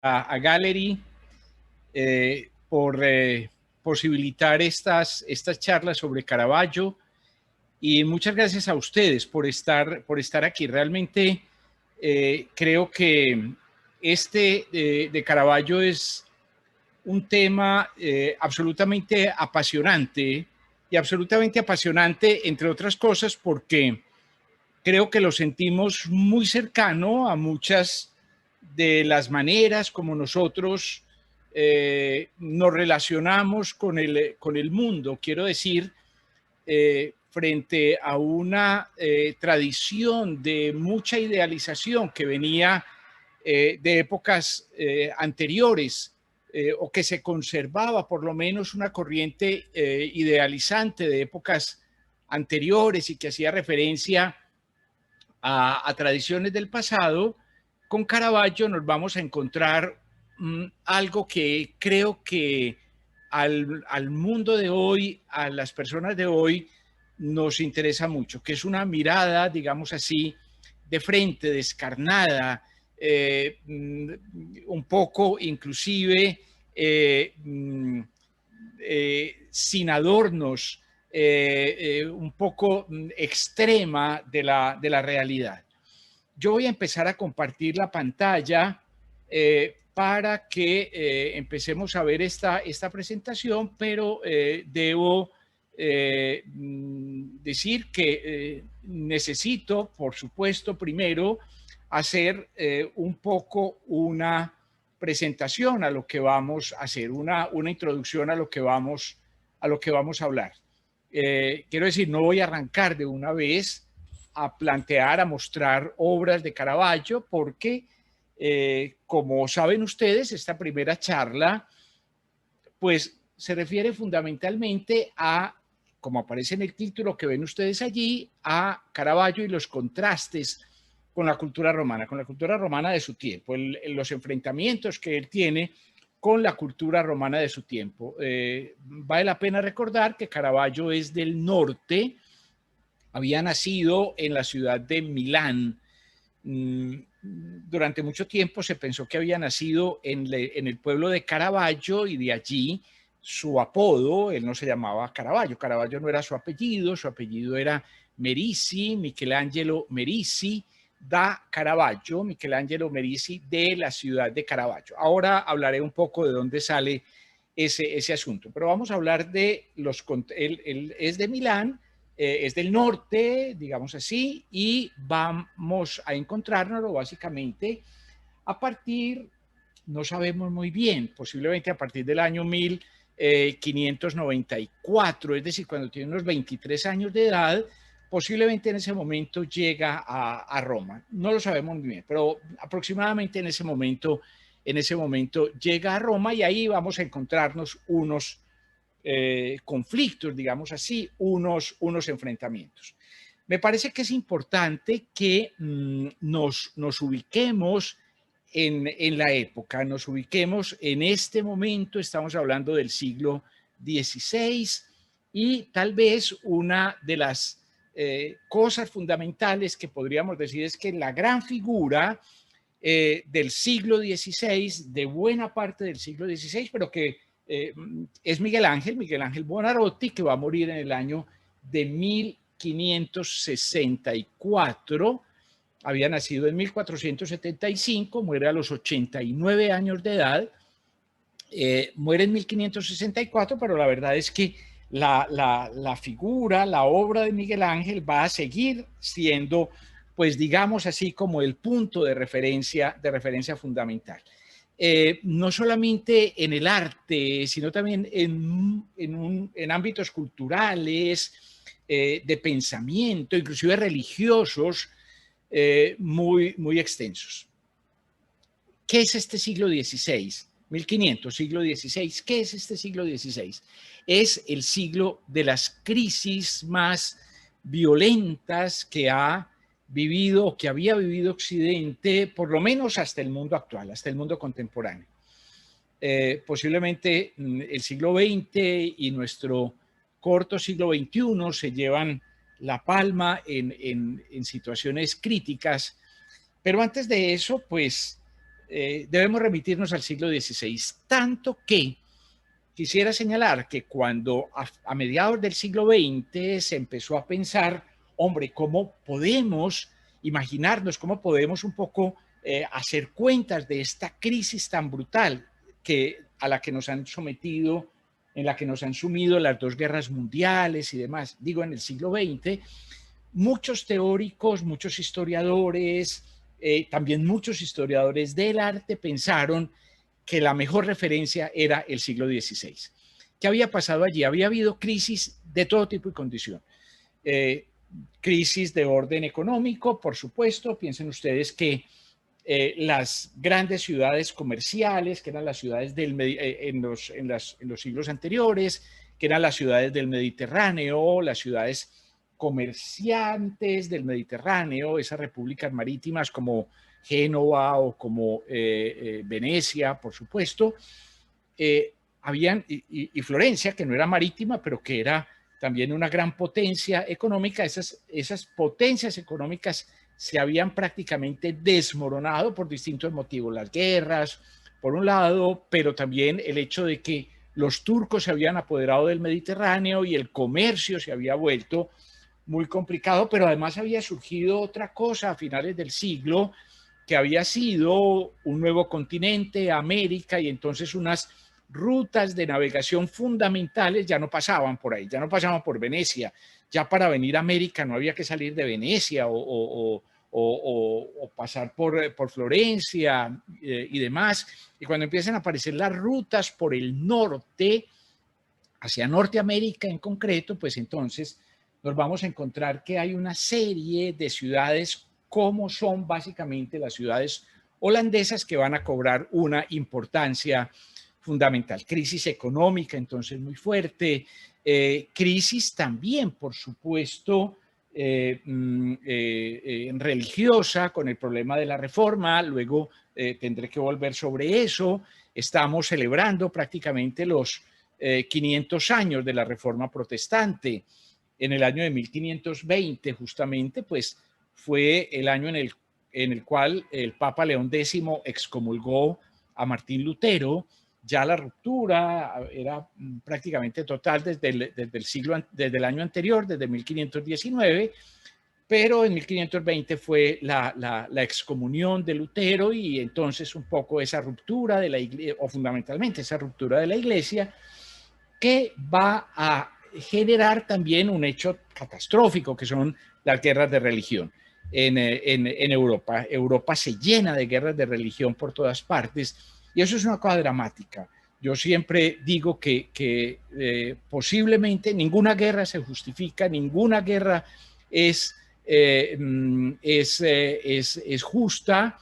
a Gallery por posibilitar estas charlas sobre Caravaggio, y muchas gracias a ustedes por estar aquí. Realmente creo que de Caravaggio es un tema absolutamente apasionante, entre otras cosas, porque creo que lo sentimos muy cercano a muchas de las maneras como nosotros nos relacionamos con el mundo. Quiero decir, frente a una tradición de mucha idealización que venía de épocas anteriores, o que se conservaba por lo menos una corriente idealizante de épocas anteriores y que hacía referencia a tradiciones del pasado. Con Caravaggio nos vamos a encontrar algo que creo que al mundo de hoy, a las personas de hoy, nos interesa mucho, que es una mirada, digamos así, de frente, descarnada, un poco inclusive sin adornos, un poco extrema de la realidad. Yo voy a empezar a compartir la pantalla para que empecemos a ver esta presentación, pero debo decir que necesito, por supuesto, primero hacer un poco una presentación a lo que vamos a hacer, una introducción a lo que vamos a hablar. Quiero decir, no voy a arrancar de una vez a plantear, a mostrar obras de Caravaggio, porque, como saben ustedes, esta primera charla, pues se refiere fundamentalmente a, como aparece en el título que ven ustedes allí, a Caravaggio y los contrastes con la cultura romana de su tiempo, los enfrentamientos que él tiene con la cultura romana de su tiempo. Vale la pena recordar que Caravaggio es del norte, había nacido en la ciudad de Milán. Durante mucho tiempo se pensó que había nacido en el pueblo de Caravaggio, y de allí su apodo. Él no se llamaba Caravaggio, Caravaggio no era su apellido era Merisi, Michelangelo Merisi da Caravaggio, Michelangelo Merisi de la ciudad de Caravaggio. Ahora hablaré un poco de dónde sale ese asunto, pero vamos a hablar de él es de Milán, es del norte, digamos así, y vamos a encontrárnoslo básicamente a partir, no sabemos muy bien, posiblemente a partir del año 1594, es decir, cuando tiene unos 23 años de edad, posiblemente en ese momento llega a Roma. No lo sabemos muy bien, pero aproximadamente en ese momento llega a Roma, y ahí vamos a encontrarnos unos conflictos, digamos así, unos enfrentamientos. Me parece que es importante que nos ubiquemos en la época, nos ubiquemos en este momento. Estamos hablando del siglo XVI, y tal vez una de las cosas fundamentales que podríamos decir es que la gran figura del siglo XVI, de buena parte del siglo XVI, pero que es Miguel Ángel Buonarroti, que va a morir en el año de 1564. Había nacido en 1475, muere a los 89 años de edad, muere en 1564, pero la verdad es que la figura, la obra de Miguel Ángel va a seguir siendo, pues digamos así, como el punto de referencia fundamental. No solamente en el arte, sino también en ámbitos culturales, de pensamiento, inclusive religiosos, muy extensos. ¿Qué es este siglo XVI? 1500, siglo XVI. ¿Qué es este siglo XVI? Es el siglo de las crisis más violentas que había vivido Occidente, por lo menos hasta el mundo actual, hasta el mundo contemporáneo. Posiblemente el siglo XX y nuestro corto siglo XXI se llevan la palma en situaciones críticas, pero antes de eso, pues debemos remitirnos al siglo XVI, tanto que quisiera señalar que cuando a mediados del siglo XX se empezó a pensar, hombre, ¿cómo podemos imaginarnos, cómo podemos un poco hacer cuentas de esta crisis tan brutal a la que nos han sometido, en la que nos han sumido las dos guerras mundiales y demás? Digo, en el siglo XX, muchos teóricos, muchos historiadores, también muchos historiadores del arte pensaron que la mejor referencia era el siglo XVI. ¿Qué había pasado allí? Había habido crisis de todo tipo y condición. Crisis de orden económico, por supuesto. Piensen ustedes que las grandes ciudades comerciales, que eran las ciudades en los siglos anteriores, que eran las ciudades del Mediterráneo, las ciudades comerciantes del Mediterráneo, esas repúblicas marítimas como Génova o como Venecia, por supuesto, y Florencia, que no era marítima, pero que era también una gran potencia económica. Esas potencias económicas se habían prácticamente desmoronado por distintos motivos, las guerras, por un lado, pero también el hecho de que los turcos se habían apoderado del Mediterráneo y el comercio se había vuelto muy complicado, pero además había surgido otra cosa a finales del siglo, que había sido un nuevo continente, América, y entonces unas rutas de navegación fundamentales ya no pasaban por ahí, ya no pasaban por Venecia. Ya para venir a América no había que salir de Venecia o pasar por Florencia y demás. Y cuando empiezan a aparecer las rutas por el norte, hacia Norteamérica en concreto, pues entonces nos vamos a encontrar que hay una serie de ciudades como son básicamente las ciudades holandesas que van a cobrar una importancia fundamental. Crisis económica entonces muy fuerte, crisis también, por supuesto, religiosa con el problema de la reforma. Luego tendré que volver sobre eso. Estamos celebrando prácticamente los 500 años de la reforma protestante. En el año de 1520 justamente, pues fue el año en el cual el Papa León X excomulgó a Martín Lutero. Ya la ruptura era prácticamente total desde el año anterior, desde 1519, pero en 1520 fue la excomunión de Lutero, y entonces un poco esa ruptura de la iglesia, o fundamentalmente esa ruptura de la iglesia, que va a generar también un hecho catastrófico, que son las guerras de religión en Europa. Europa se llena de guerras de religión por todas partes, y eso es una cosa dramática. Yo siempre digo que posiblemente ninguna guerra se justifica, ninguna guerra es justa,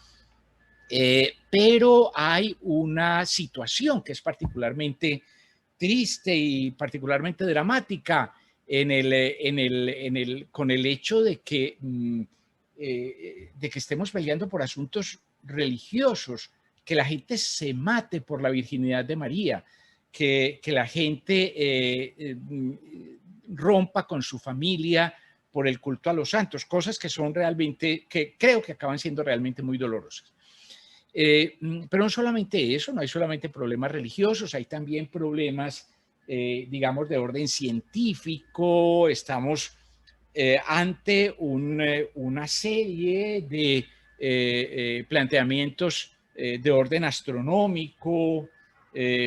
pero hay una situación que es particularmente triste y particularmente dramática con el hecho de que estemos peleando por asuntos religiosos, que la gente se mate por la virginidad de María, que la gente rompa con su familia por el culto a los santos, cosas que son realmente, que creo que acaban siendo realmente muy dolorosas. Pero no solamente eso, no hay solamente problemas religiosos, hay también problemas, digamos, de orden científico. Estamos ante una serie de planteamientos de orden astronómico.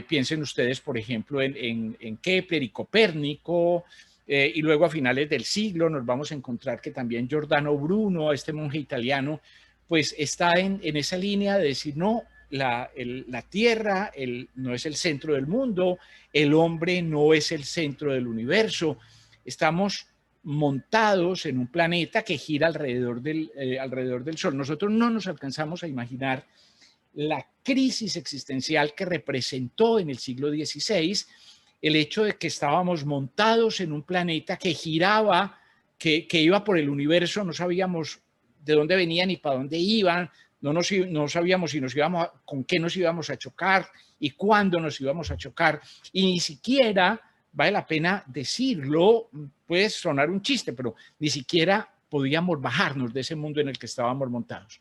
Piensen ustedes, por ejemplo, en Kepler y Copérnico. Y luego a finales del siglo nos vamos a encontrar que también Giordano Bruno, este monje italiano, pues está en esa línea de decir, no, la Tierra no es el centro del mundo, el hombre no es el centro del universo. Estamos montados en un planeta que gira alrededor del Sol. Nosotros no nos alcanzamos a imaginar la crisis existencial que representó en el siglo XVI el hecho de que estábamos montados en un planeta que giraba, que iba por el universo. No sabíamos de dónde venían ni para dónde iban, no sabíamos si con qué nos íbamos a chocar y cuándo nos íbamos a chocar, y ni siquiera, vale la pena decirlo, puede sonar un chiste, pero ni siquiera podíamos bajarnos de ese mundo en el que estábamos montados.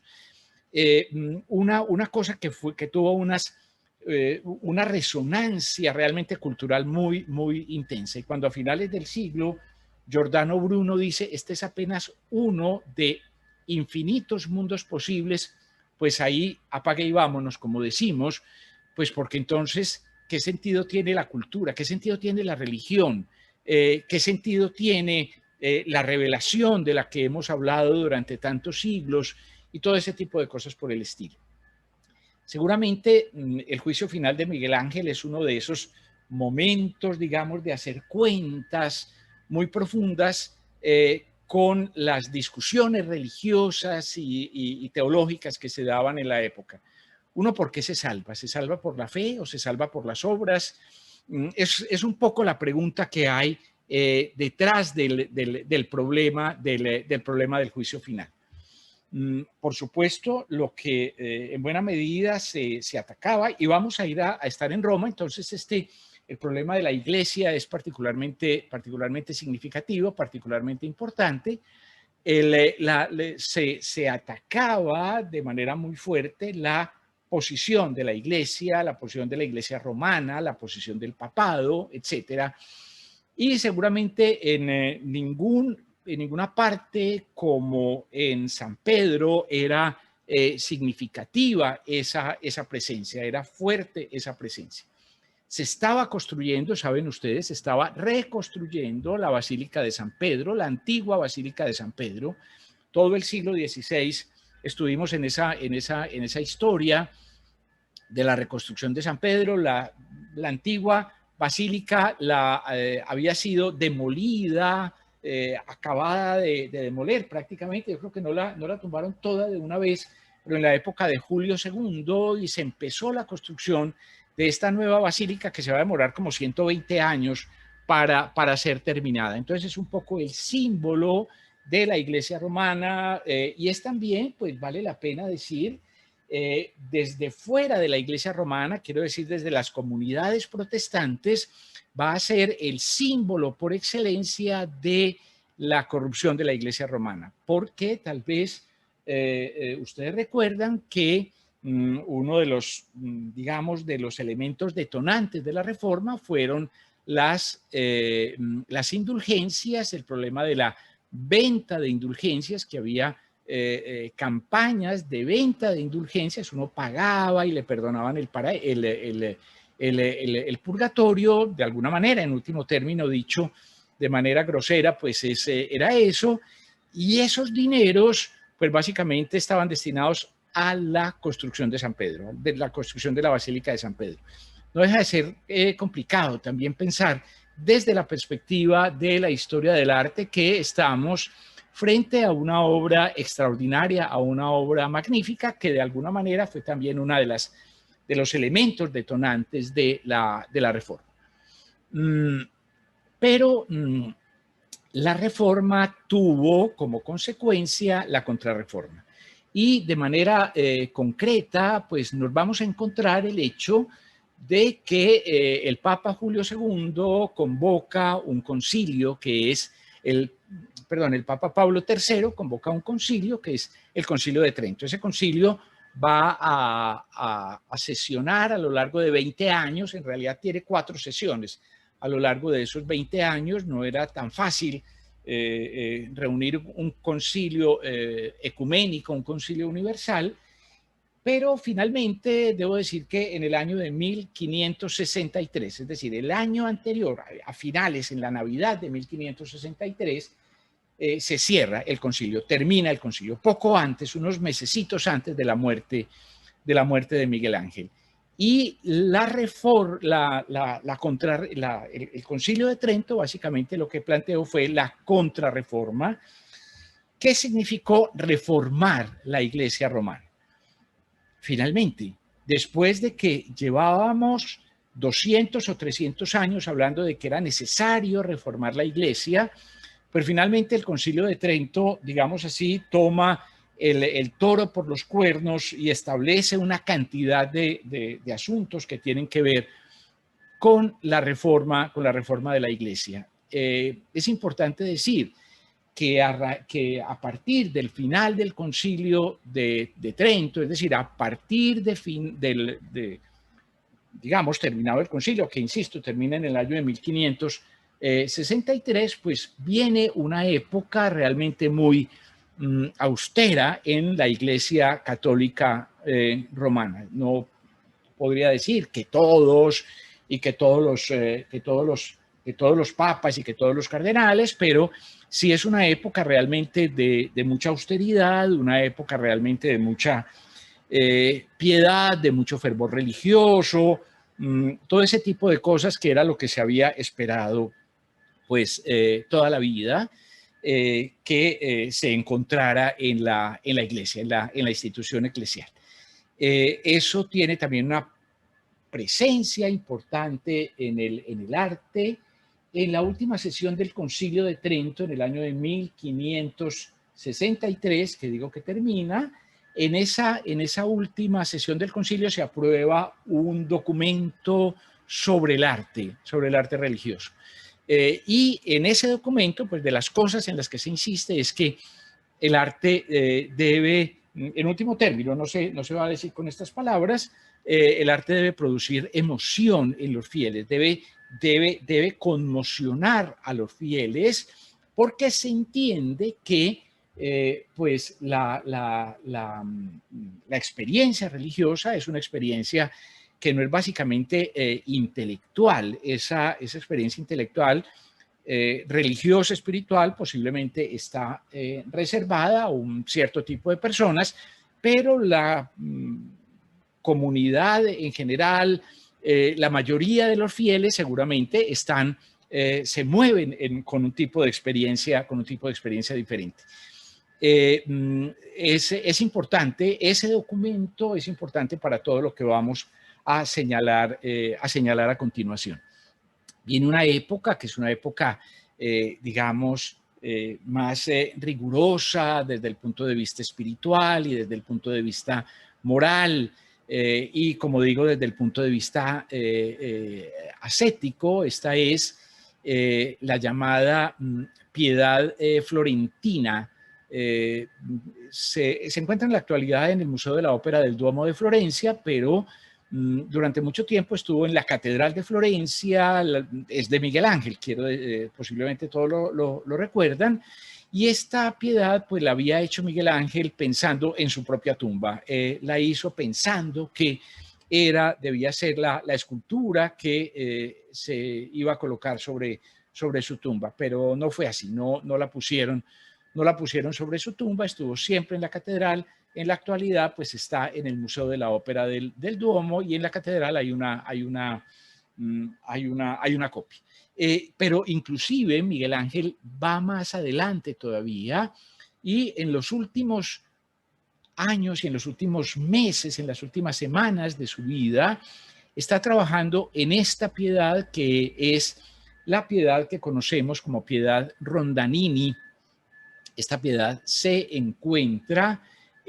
una cosa que tuvo una resonancia realmente cultural muy, muy intensa. Y cuando a finales del siglo Giordano Bruno dice, este es apenas uno de infinitos mundos posibles, pues ahí apague y vámonos, como decimos, pues porque entonces, ¿qué sentido tiene la cultura? ¿Qué sentido tiene la religión? ¿Qué sentido tiene la revelación de la que hemos hablado durante tantos siglos? Y todo ese tipo de cosas por el estilo. Seguramente el juicio final de Miguel Ángel es uno de esos momentos, digamos, de hacer cuentas muy profundas con las discusiones religiosas y teológicas que se daban en la época. Uno, ¿por qué se salva? ¿Se salva por la fe o se salva por las obras? Es un poco la pregunta que hay detrás del problema del juicio final. Por supuesto, lo que en buena medida se atacaba, y vamos a ir a estar en Roma, entonces el problema de la iglesia es particularmente significativo, particularmente importante. Se atacaba de manera muy fuerte la posición de la iglesia romana, la posición del papado, etcétera. Y seguramente en ninguna parte como en San Pedro era significativa esa presencia, era fuerte esa presencia. Se estaba construyendo, saben ustedes, se estaba reconstruyendo la Basílica de San Pedro, la antigua Basílica de San Pedro. Todo el siglo XVI estuvimos en esa historia de la reconstrucción de San Pedro. La antigua basílica había sido demolida, acabada de demoler prácticamente. Yo creo que no la tumbaron toda de una vez, pero en la época de Julio II, y se empezó la construcción de esta nueva basílica que se va a demorar como 120 años para ser terminada. Entonces es un poco el símbolo de la iglesia romana y es también, pues vale la pena decir, desde fuera de la iglesia romana, quiero decir desde las comunidades protestantes, va a ser el símbolo por excelencia de la corrupción de la iglesia romana, porque tal vez ustedes recuerdan que uno de los, digamos, de los elementos detonantes de la reforma fueron las indulgencias, el problema de la venta de indulgencias, que había campañas de venta de indulgencias, uno pagaba y le perdonaban el purgatorio, de alguna manera, en último término dicho de manera grosera, pues era eso, y esos dineros, pues básicamente estaban destinados a la construcción de San Pedro, de la construcción de la Basílica de San Pedro. No deja de ser complicado también pensar desde la perspectiva de la historia del arte que estamos frente a una obra extraordinaria, a una obra magnífica, que de alguna manera fue también una de los elementos detonantes de la reforma. Pero la reforma tuvo como consecuencia la contrarreforma. Y de manera concreta, pues nos vamos a encontrar el hecho de que el Papa Julio II convoca un concilio que es el Papa Pablo III convoca un concilio que es el Concilio de Trento. Ese concilio va a sesionar a lo largo de 20 años, en realidad tiene 4 sesiones. A lo largo de esos 20 años no era tan fácil reunir un concilio ecuménico, un concilio universal, pero finalmente debo decir que en el año de 1563, es decir, el año anterior, a finales, en la Navidad de 1563, se cierra el concilio, termina el concilio, poco antes, unos mesecitos antes de la muerte de Miguel Ángel. Y el concilio de Trento básicamente lo que planteó fue la contrarreforma. ¿Qué significó reformar la iglesia romana? Finalmente, después de que llevábamos 200 o 300 años hablando de que era necesario reformar la iglesia, pues finalmente el Concilio de Trento, digamos así, toma el toro por los cuernos y establece una cantidad de asuntos que tienen que ver con la reforma de la iglesia. Es importante decir que a partir del final del Concilio de Trento, es decir, a partir digamos, terminado el concilio, que insisto, termina en el año de 1563, pues viene una época realmente muy austera en la Iglesia Católica romana. No podría decir que todos y que todos los papas y que todos los cardenales, pero sí es una época realmente de mucha austeridad, una época realmente de mucha piedad, de mucho fervor religioso, todo ese tipo de cosas que era lo que se había esperado pues toda la vida que se encontrara en la iglesia, en la institución eclesial. Eso tiene también una presencia importante en el arte. En la última sesión del Concilio de Trento, en el año de 1563, que digo que termina, en esa última sesión del concilio se aprueba un documento sobre el arte religioso. Y en ese documento, pues de las cosas en las que se insiste es que el arte debe, en último término, no se va a decir con estas palabras, el arte debe producir emoción en los fieles, debe conmocionar a los fieles, porque se entiende que pues la experiencia religiosa es una experiencia que no es básicamente intelectual. Esa experiencia intelectual religiosa, espiritual, posiblemente está reservada a un cierto tipo de personas, pero la comunidad en general, la mayoría de los fieles seguramente se mueven con un tipo de experiencia diferente. Es importante, ese documento es importante para todo lo que vamos a señalar a continuación. Viene una época que es una época, digamos, más rigurosa desde el punto de vista espiritual y desde el punto de vista moral, y como digo, desde el punto de vista ascético. Esta es la llamada piedad florentina. Se encuentra en la actualidad en el Museo de la Ópera del Duomo de Florencia, pero durante mucho tiempo estuvo en la Catedral de Florencia, es de Miguel Ángel, posiblemente todos lo recuerdan, y esta piedad pues la había hecho Miguel Ángel pensando en su propia tumba. La hizo pensando que debía ser la escultura que se iba a colocar sobre su tumba, pero no fue así, no la pusieron sobre su tumba, estuvo siempre en la catedral. En la actualidad pues está en el Museo de la Ópera del Duomo, y en la catedral hay una copia. Pero inclusive Miguel Ángel va más adelante todavía, y en los últimos años y en los últimos meses, en las últimas semanas de su vida, está trabajando en esta piedad que es la piedad que conocemos como piedad Rondanini. Esta piedad se encuentra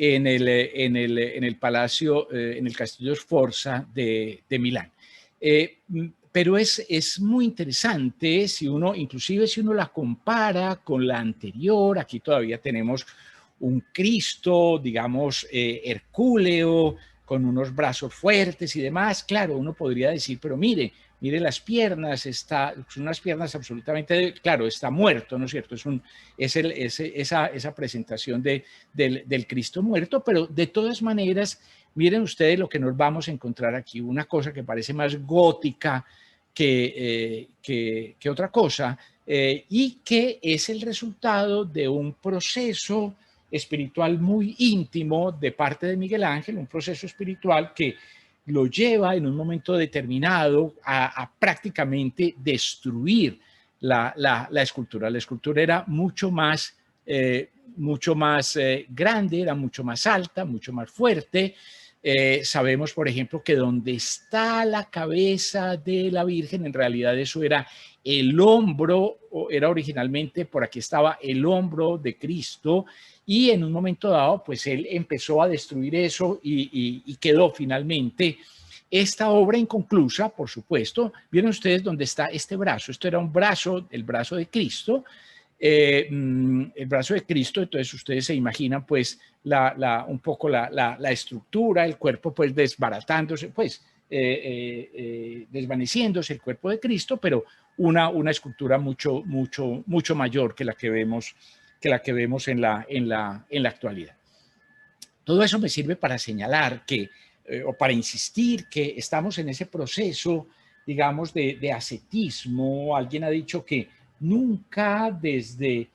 en el palacio, en el Castillo Sforza de Milán. Pero es muy interesante, inclusive si uno la compara con la anterior. Aquí todavía tenemos un Cristo, digamos, hercúleo, con unos brazos fuertes y demás. Claro, uno podría decir, pero mire las piernas, son unas piernas absolutamente, claro, está muerto, ¿no es cierto? Esa presentación del Cristo muerto, pero de todas maneras, miren ustedes lo que nos vamos a encontrar aquí, una cosa que parece más gótica que otra cosa, y que es el resultado de un proceso espiritual muy íntimo de parte de Miguel Ángel, un proceso espiritual que lo lleva en un momento determinado a prácticamente destruir la escultura. La escultura era mucho más grande, era mucho más alta, mucho más fuerte. Sabemos, por ejemplo, que donde está la cabeza de la Virgen, en realidad eso era el hombro, era originalmente, por aquí estaba el hombro de Cristo, y en un momento dado, pues él empezó a destruir eso y quedó finalmente esta obra inconclusa, por supuesto. Vieron ustedes dónde está este brazo. Esto era un brazo, el brazo de Cristo, el brazo de Cristo. Entonces ustedes se imaginan pues un poco la estructura, el cuerpo pues desbaratándose, pues desvaneciéndose el cuerpo de Cristo, pero una escultura mucho mayor que la que vemos, en la actualidad. Todo eso me sirve para señalar que, o para insistir que estamos en ese proceso, digamos, de ascetismo. Alguien ha dicho que nunca desde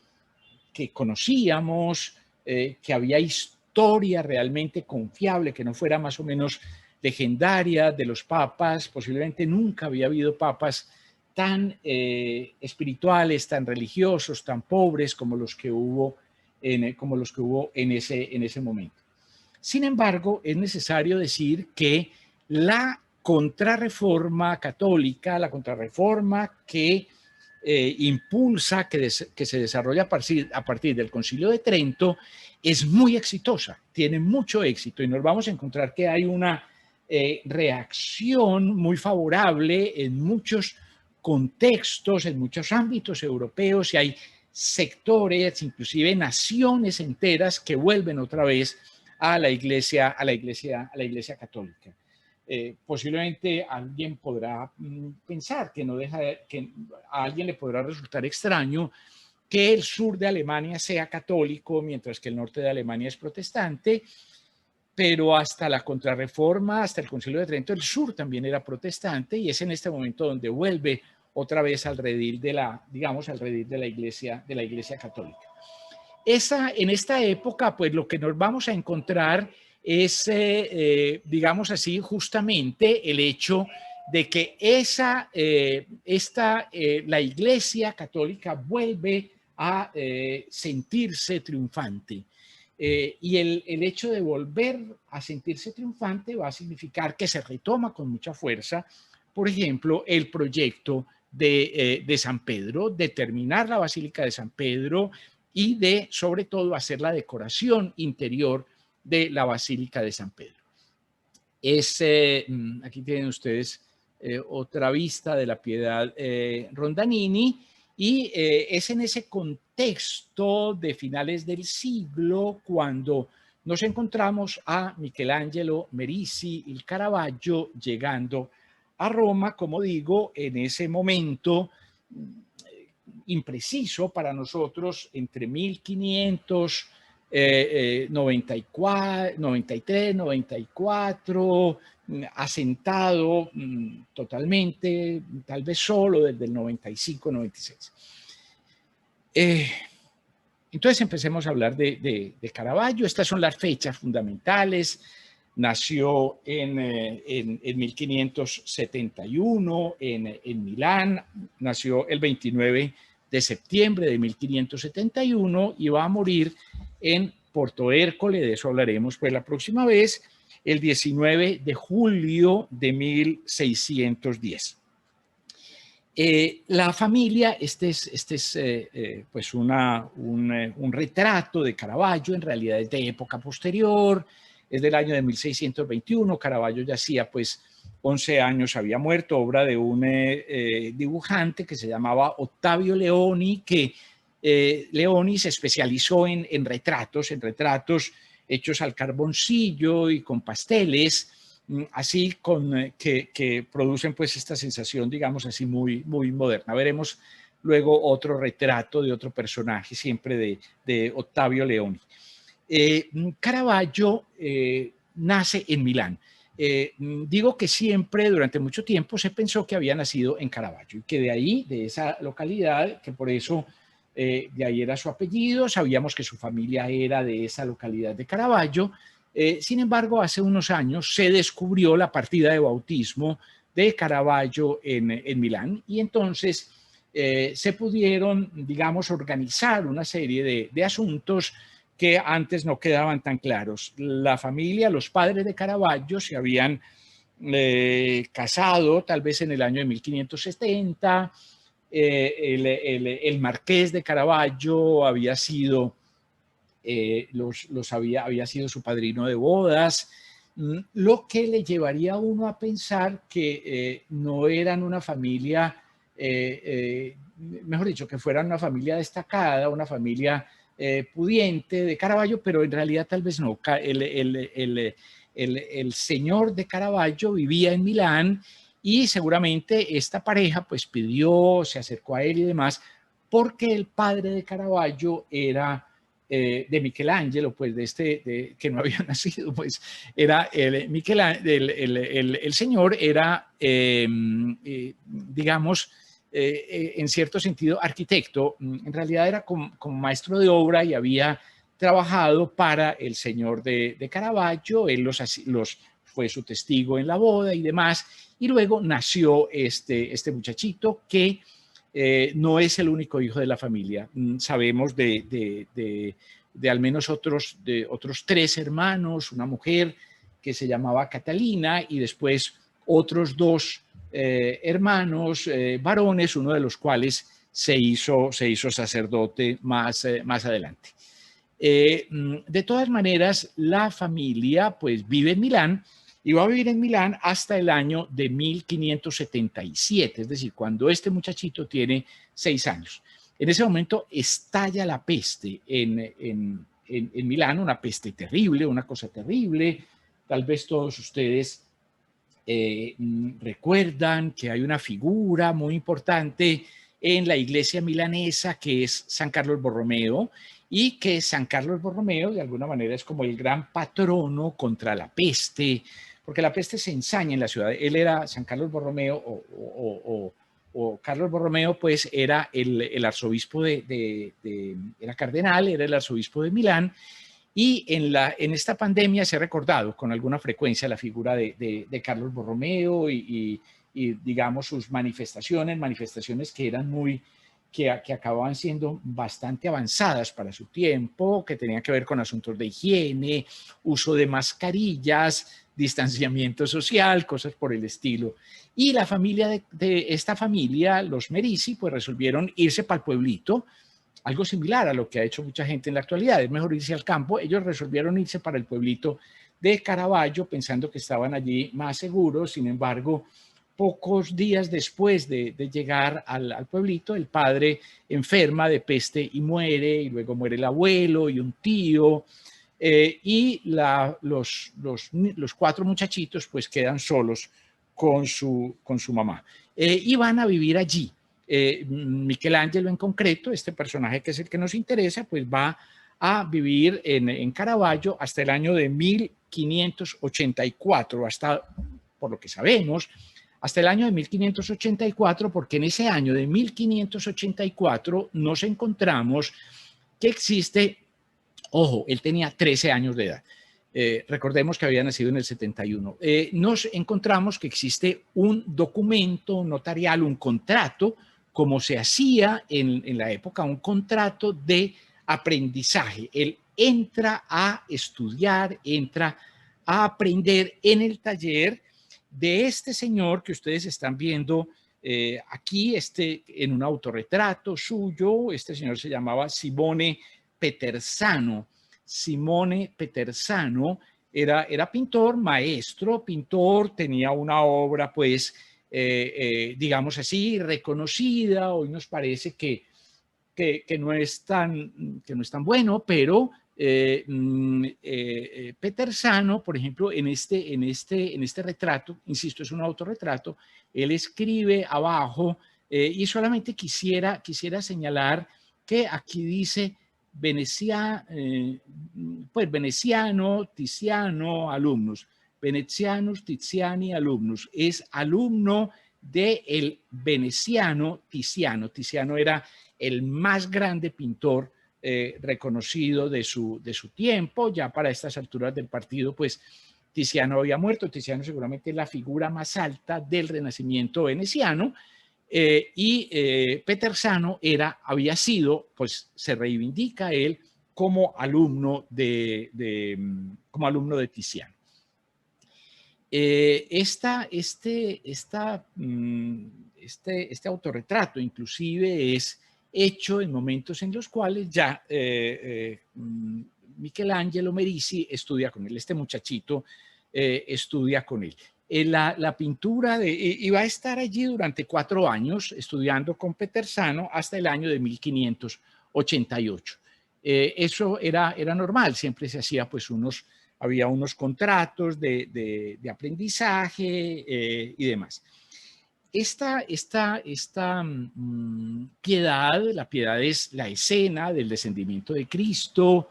que conocíamos que había historia realmente confiable, que no fuera más o menos legendaria de los papas, posiblemente nunca había habido papas tan espirituales, tan religiosos, tan pobres como los que hubo en ese momento. Sin embargo, es necesario decir que la contrarreforma católica, la contrarreforma que impulsa, que se desarrolla a partir del Concilio de Trento, es muy exitosa, tiene mucho éxito, y nos vamos a encontrar que hay una reacción muy favorable en muchos contextos, en muchos ámbitos europeos, y hay sectores, inclusive naciones enteras, que vuelven otra vez a la iglesia católica. Posiblemente alguien podrá pensar que a alguien le podrá resultar extraño que el sur de Alemania sea católico, mientras que el norte de Alemania es protestante, pero hasta la Contrarreforma, hasta el Concilio de Trento, el sur también era protestante, y es en este momento donde vuelve otra vez al redil de la iglesia católica. En esta época, pues lo que nos vamos a encontrar es, digamos así, justamente el hecho de que la Iglesia Católica vuelve a sentirse triunfante. Y el hecho de volver a sentirse triunfante va a significar que se retoma con mucha fuerza, por ejemplo, el proyecto de San Pedro, de terminar la Basílica de San Pedro, y de, sobre todo, hacer la decoración interior de la Basílica de San Pedro. Aquí tienen ustedes otra vista de la Piedad Rondanini, y es en ese contexto de finales del siglo cuando nos encontramos a Michelangelo Merisi y Caravaggio llegando a Roma, como digo, en ese momento impreciso para nosotros, entre 1594, 93, 94, asentado totalmente, tal vez solo desde el 95, 96. Entonces empecemos a hablar de Caravaggio. Estas son las fechas fundamentales. Nació en 1571 en Milán, nació el 29 de septiembre de 1571 y va a morir en Porto Ercole, de eso hablaremos pues la próxima vez, el 19 de julio de 1610. La familia, este es pues un retrato de Caravaggio, en realidad es de época posterior, es del año de 1621, Caravaggio ya hacía pues 11 años, había muerto, obra de un dibujante que se llamaba Ottavio Leoni, que Leoni se especializó en retratos hechos al carboncillo y con pasteles, así que producen pues esta sensación, digamos así, muy moderna. Veremos luego otro retrato de otro personaje, siempre de Ottavio Leoni. Caravaggio nace en Milán. Digo que siempre, durante mucho tiempo, se pensó que había nacido en Caravaggio y que de ahí, de esa localidad, que por eso de ahí era su apellido, sabíamos que su familia era de esa localidad de Caravaggio. Sin embargo, hace unos años se descubrió la partida de bautismo de Caravaggio en Milán, y entonces se pudieron, digamos, organizar una serie de asuntos que antes no quedaban tan claros. La familia, los padres de Caravaggio se habían casado tal vez en el año de 1570, el marqués de Caravaggio había sido, había sido su padrino de bodas, lo que le llevaría a uno a pensar que no eran una familia mejor dicho, que fueran una familia destacada, una familia pudiente de Caravaggio, pero en realidad tal vez no. El señor de Caravaggio vivía en Milán y seguramente esta pareja pues pidió, se acercó a él y demás, porque el padre de Caravaggio era de Michelangelo, pues que no había nacido, pues era el señor era, digamos, en cierto sentido arquitecto, en realidad era como maestro de obra y había trabajado para el señor de Caravaggio, él fue su testigo en la boda y demás, y luego nació este muchachito que no es el único hijo de la familia. Sabemos de al menos otros 3 hermanos, una mujer que se llamaba Catalina y después otros 2 hermanos varones, uno de los cuales se hizo sacerdote más adelante. De todas maneras, la familia pues vive en Milán y va a vivir en Milán hasta el año de 1577, es decir, cuando este muchachito tiene 6 años. En ese momento estalla la peste en Milán, una peste terrible, una cosa terrible. Tal vez todos ustedes recuerdan que hay una figura muy importante en la iglesia milanesa que es San Carlos Borromeo, y que San Carlos Borromeo de alguna manera es como el gran patrono contra la peste, porque la peste se ensaña en la ciudad. Él era San Carlos Borromeo o Carlos Borromeo, pues era el arzobispo era cardenal, era el arzobispo de Milán, y en esta pandemia se ha recordado con alguna frecuencia la figura de Carlos Borromeo y digamos sus manifestaciones que eran que acababan siendo bastante avanzadas para su tiempo, que tenían que ver con asuntos de higiene, uso de mascarillas, distanciamiento social, cosas por el estilo. Y la familia de esta familia, los Medici, pues resolvieron irse para el pueblito, algo similar a lo que ha hecho mucha gente en la actualidad, es mejor irse al campo. Ellos resolvieron irse para el pueblito de Caravaggio pensando que estaban allí más seguros. Sin embargo, pocos días después de llegar al pueblito, el padre enferma de peste y muere, y luego muere el abuelo y un tío, y los 4 muchachitos pues quedan solos con su mamá. Y van a vivir allí. Michelangelo en concreto, este personaje que es el que nos interesa, pues va a vivir en Caravaggio hasta el año de 1584, hasta, por lo que sabemos, hasta el año de 1584, porque en ese año de 1584 nos encontramos que existe, ojo, él tenía 13 años de edad. Recordemos que había nacido en el 71. Nos encontramos que existe un documento notarial, un contrato, como se hacía en la época, un contrato de aprendizaje. Él entra a estudiar, entra a aprender en el taller de este señor que ustedes están viendo aquí, en un autorretrato suyo. Este señor se llamaba Simone Petersano. Simone Petersano era pintor, maestro, pintor, tenía una obra pues digamos así, reconocida. Hoy nos parece que no es tan bueno, pero Petersano, por ejemplo, en este retrato, insisto, es un autorretrato, él escribe abajo, y solamente quisiera señalar que aquí dice pues veneciano, Tiziano, alumnus. Venecianus, Tiziani, alumnus. Es alumno del veneciano Tiziano. Tiziano era el más grande pintor reconocido de su tiempo. Ya para estas alturas del partido, pues Tiziano había muerto. Tiziano seguramente es la figura más alta del Renacimiento veneciano. Petersano había sido, pues se reivindica él como alumno de Tiziano. Este autorretrato inclusive es hecho en momentos en los cuales ya Michelangelo Merisi estudia con él, este muchachito estudia con él. la pintura y va a estar allí durante 4 años estudiando con Petersano hasta el año de 1588. Eso era normal, siempre se hacía pues había unos contratos de aprendizaje y demás. Piedad, la piedad es la escena del descendimiento de Cristo.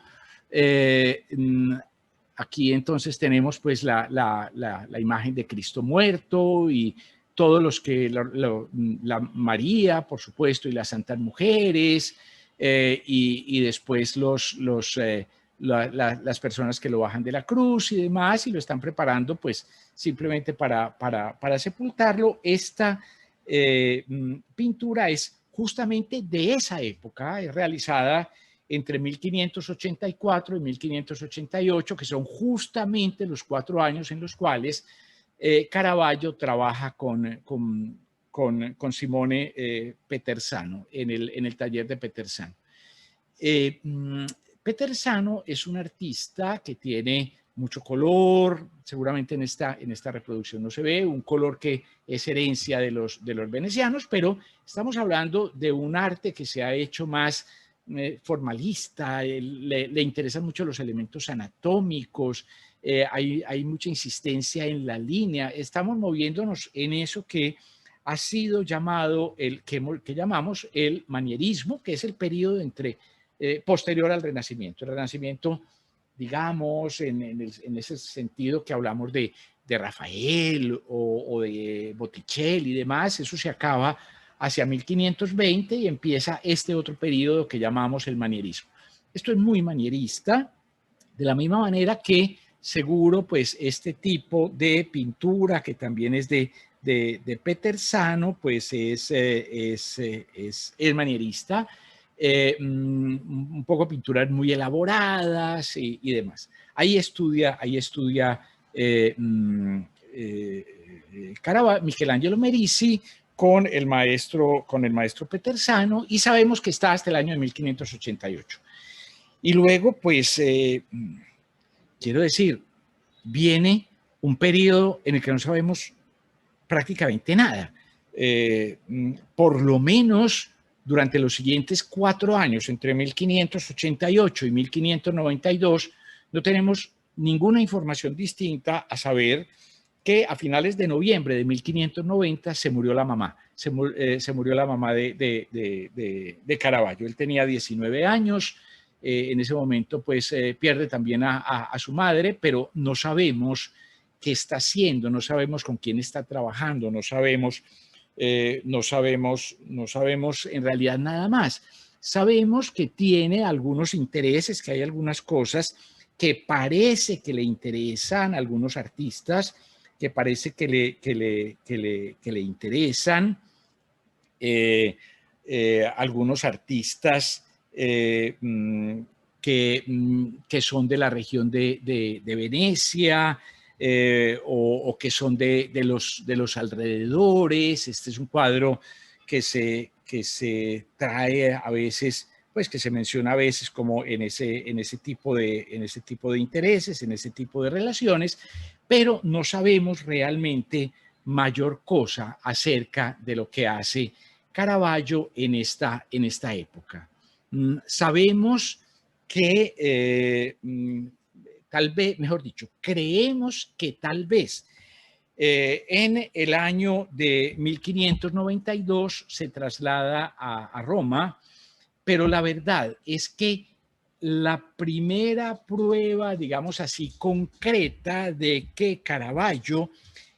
Aquí entonces tenemos pues la imagen de Cristo muerto y todos los que, la María, por supuesto, y las santas mujeres, y después las personas que lo bajan de la cruz y demás, y lo están preparando pues simplemente para sepultarlo. Esta pintura es justamente de esa época, es realizada entre 1584 y 1588, que son justamente los 4 años en los cuales Caravaggio trabaja con Simone Petersano en el taller de Petersano. Petersano es un artista que tiene mucho color, seguramente en esta reproducción no se ve, un color que es herencia de los venecianos, pero estamos hablando de un arte que se ha hecho más formalista, le interesan mucho los elementos anatómicos, hay mucha insistencia en la línea, estamos moviéndonos en eso que ha sido llamado, que llamamos el manierismo, que es el periodo posterior al Renacimiento. El Renacimiento, digamos, en ese sentido que hablamos de Rafael o de Botticelli y demás, eso se acaba hacia 1520 y empieza este otro periodo que llamamos el manierismo. Esto es muy manierista, de la misma manera que seguro pues este tipo de pintura que también es de Petersano pues es manierista, un poco pinturas muy elaboradas y demás. Ahí estudia Michelangelo Merisi con el maestro Petersano, y sabemos que está hasta el año de 1588. Y luego, pues, quiero decir, viene un periodo en el que no sabemos prácticamente nada. Por lo menos durante los siguientes 4 años, entre 1588 y 1592, no tenemos ninguna información distinta a saber que a finales de noviembre de 1590 se murió la mamá. Se murió la mamá de Caravaggio. Él tenía 19 años. En ese momento, pues, pierde también a su madre, pero no sabemos qué está haciendo, no sabemos con quién está trabajando, no sabemos en realidad nada más. Sabemos que tiene algunos intereses, que hay algunas cosas que parece que le interesan a algunos artistas, que parece que le interesan algunos artistas que son de la región de Venecia, o que son de los alrededores. Este es un cuadro que se trae a veces, pues que se menciona a veces como en ese tipo de intereses, en ese tipo de relaciones, pero no sabemos realmente mayor cosa acerca de lo que hace Caravaggio en esta época. Sabemos que tal vez, mejor dicho, creemos que tal vez en el año de 1592 se traslada a Roma, pero la verdad es que la primera prueba, digamos así, concreta de que Caravaggio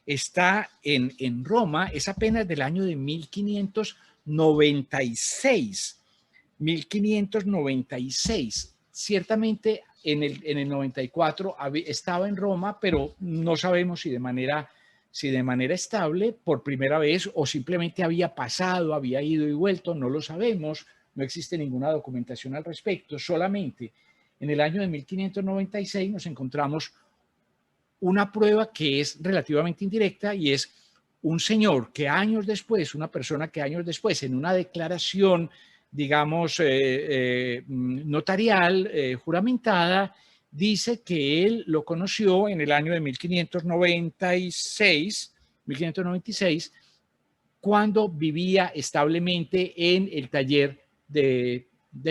está en Roma es apenas del año de 1596. 1596. Ciertamente en el 94 estaba en Roma, pero no sabemos si de manera estable por primera vez o simplemente había pasado, había ido y vuelto, no lo sabemos, no existe ninguna documentación al respecto. Solamente en el año de 1596 nos encontramos una prueba que es relativamente indirecta, y es un señor que años después, una persona que años después, en una declaración, digamos, notarial, juramentada, dice que él lo conoció en el año de 1596, cuando vivía establemente en el taller de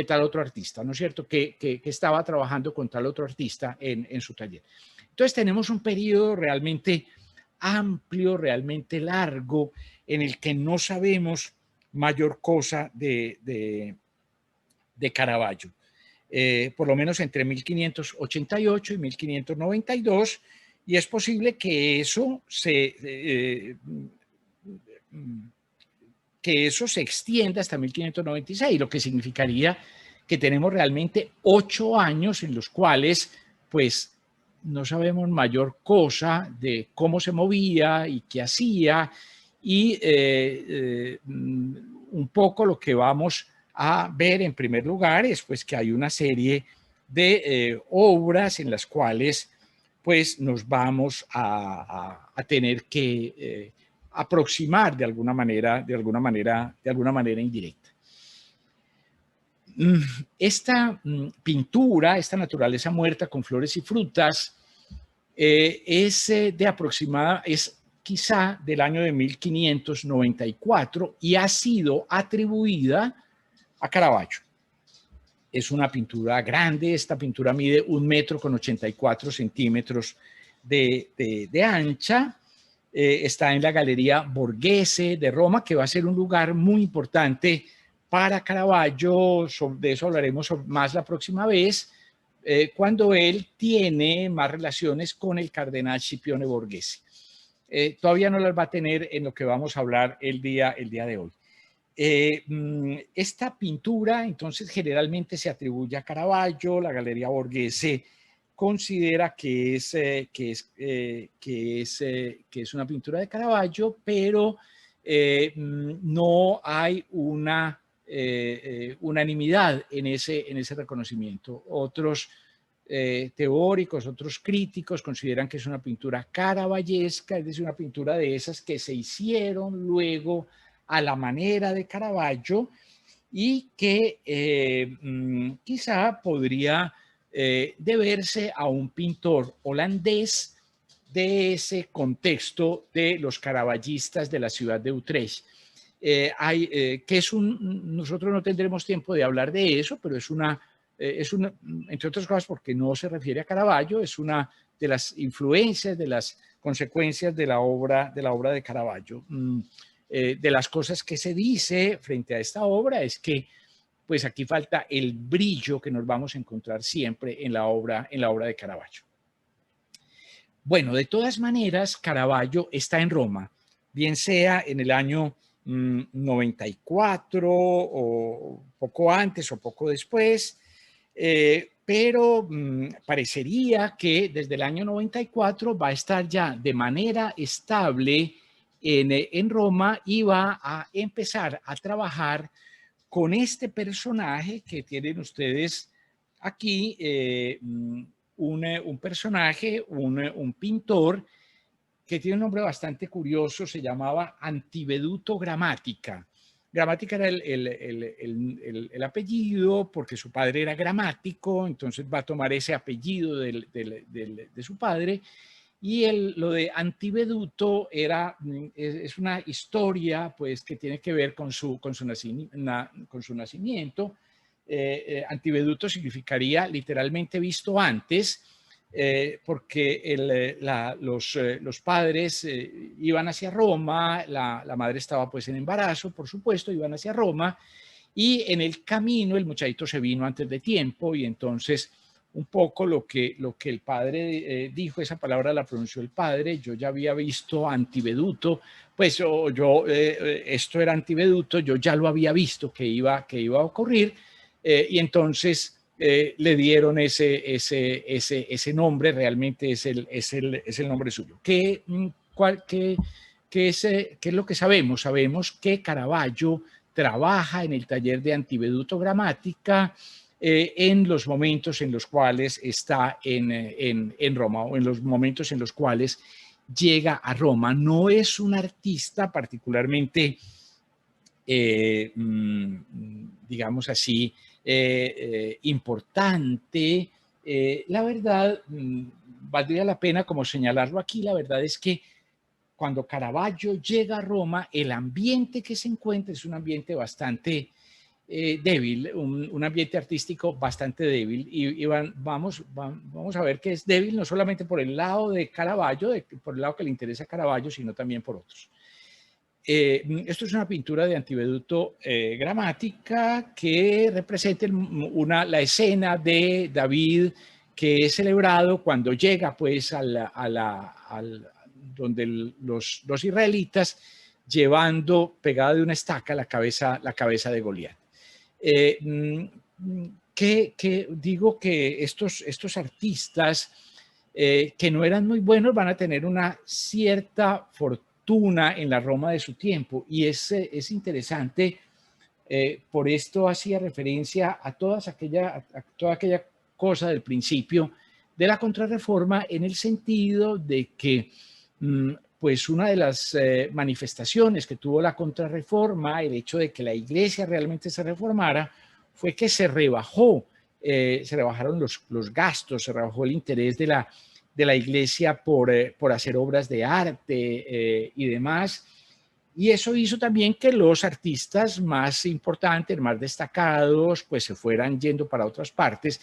tal otro artista, ¿no es cierto? Que estaba trabajando con tal otro artista en su taller. Entonces tenemos un periodo realmente amplio, realmente largo, en el que no sabemos mayor cosa de Caravaggio. Por lo menos entre 1588 y 1592, y es posible que eso se extienda hasta 1596, lo que significaría que tenemos realmente 8 años en los cuales pues no sabemos mayor cosa de cómo se movía y qué hacía, y un poco lo que vamos a ver en primer lugar es pues que hay una serie de obras en las cuales pues nos vamos a tener que aproximar de alguna manera indirecta. Esta pintura, esta naturaleza muerta con flores y frutas, es quizá del año de 1594 y ha sido atribuida a Caravaggio. Es una pintura grande, esta pintura mide 1,84 metros de ancha. Está en la Galería Borghese de Roma, que va a ser un lugar muy importante para Caravaggio. De eso hablaremos más la próxima vez, cuando él tiene más relaciones con el cardenal Scipione Borghese. Todavía no las va a tener en lo que vamos a hablar el día de hoy. Esta pintura entonces generalmente se atribuye a Caravaggio. La Galería Borghese considera que es una pintura de Caravaggio, pero no hay una unanimidad en ese reconocimiento. Otros teóricos, otros críticos consideran que es una pintura caravallesca, es decir, una pintura de esas que se hicieron luego a la manera de Caravaggio, y que quizá podría deberse a un pintor holandés de ese contexto de los caravallistas de la ciudad de Utrecht. Nosotros no tendremos tiempo de hablar de eso, pero es una, entre otras cosas porque no se refiere a Caravaggio, es una de las influencias, de las consecuencias de la obra de Caravaggio. De las cosas que se dice frente a esta obra es que pues aquí falta el brillo que nos vamos a encontrar siempre en la obra de Caravaggio. Bueno, de todas maneras, Caravaggio está en Roma, bien sea en el año 94 o poco antes o poco después, pero parecería que desde el año 94 va a estar ya de manera estable en Roma y va a empezar a trabajar con este personaje que tienen ustedes aquí, un personaje, un pintor que tiene un nombre bastante curioso, se llamaba Antiveduto Grammatica. Grammatica era el apellido porque su padre era gramático, entonces va a tomar ese apellido de su padre. Y lo de Antiveduto es una historia pues, que tiene que ver con su nacimiento. Antiveduto significaría literalmente visto antes, porque los padres iban hacia Roma, la madre estaba pues en embarazo, por supuesto, iban hacia Roma, y en el camino el muchachito se vino antes de tiempo, y entonces un poco lo que el padre dijo, esa palabra la pronunció el padre, yo ya había visto Antiveduto, pues esto era Antiveduto, yo ya lo había visto que iba a ocurrir, y entonces le dieron ese nombre, realmente es el nombre suyo. ¿Qué es lo que sabemos? Sabemos que Caravaggio trabaja en el taller de Antiveduto Grammatica en los momentos en los cuales está en Roma, o en los momentos en los cuales llega a Roma. No es un artista particularmente, digamos así, importante La verdad, valdría la pena como señalarlo aquí, la verdad es que cuando Caravaggio llega a Roma, el ambiente que se encuentra es un ambiente bastante débil, un ambiente artístico bastante débil. Y vamos a ver que es débil no solamente por el lado de Caravaggio, por el lado que le interesa a Caravaggio, sino también por otros. Esto es una pintura de Antiveduto Gramática que representa la escena de David que es celebrado cuando llega pues donde los israelitas llevando pegada de una estaca la cabeza de Goliat. Que digo que estos artistas que no eran muy buenos van a tener una cierta fortuna en la Roma de su tiempo y es interesante. Por esto hacía referencia a toda aquella cosa del principio de la Contrarreforma en el sentido de que pues una de las manifestaciones que tuvo la Contrarreforma, el hecho de que la Iglesia realmente se reformara, fue que se rebajaron los gastos, se rebajó el interés de la Iglesia por hacer obras de arte y demás. Y eso hizo también que los artistas más importantes, más destacados, pues se fueran yendo para otras partes.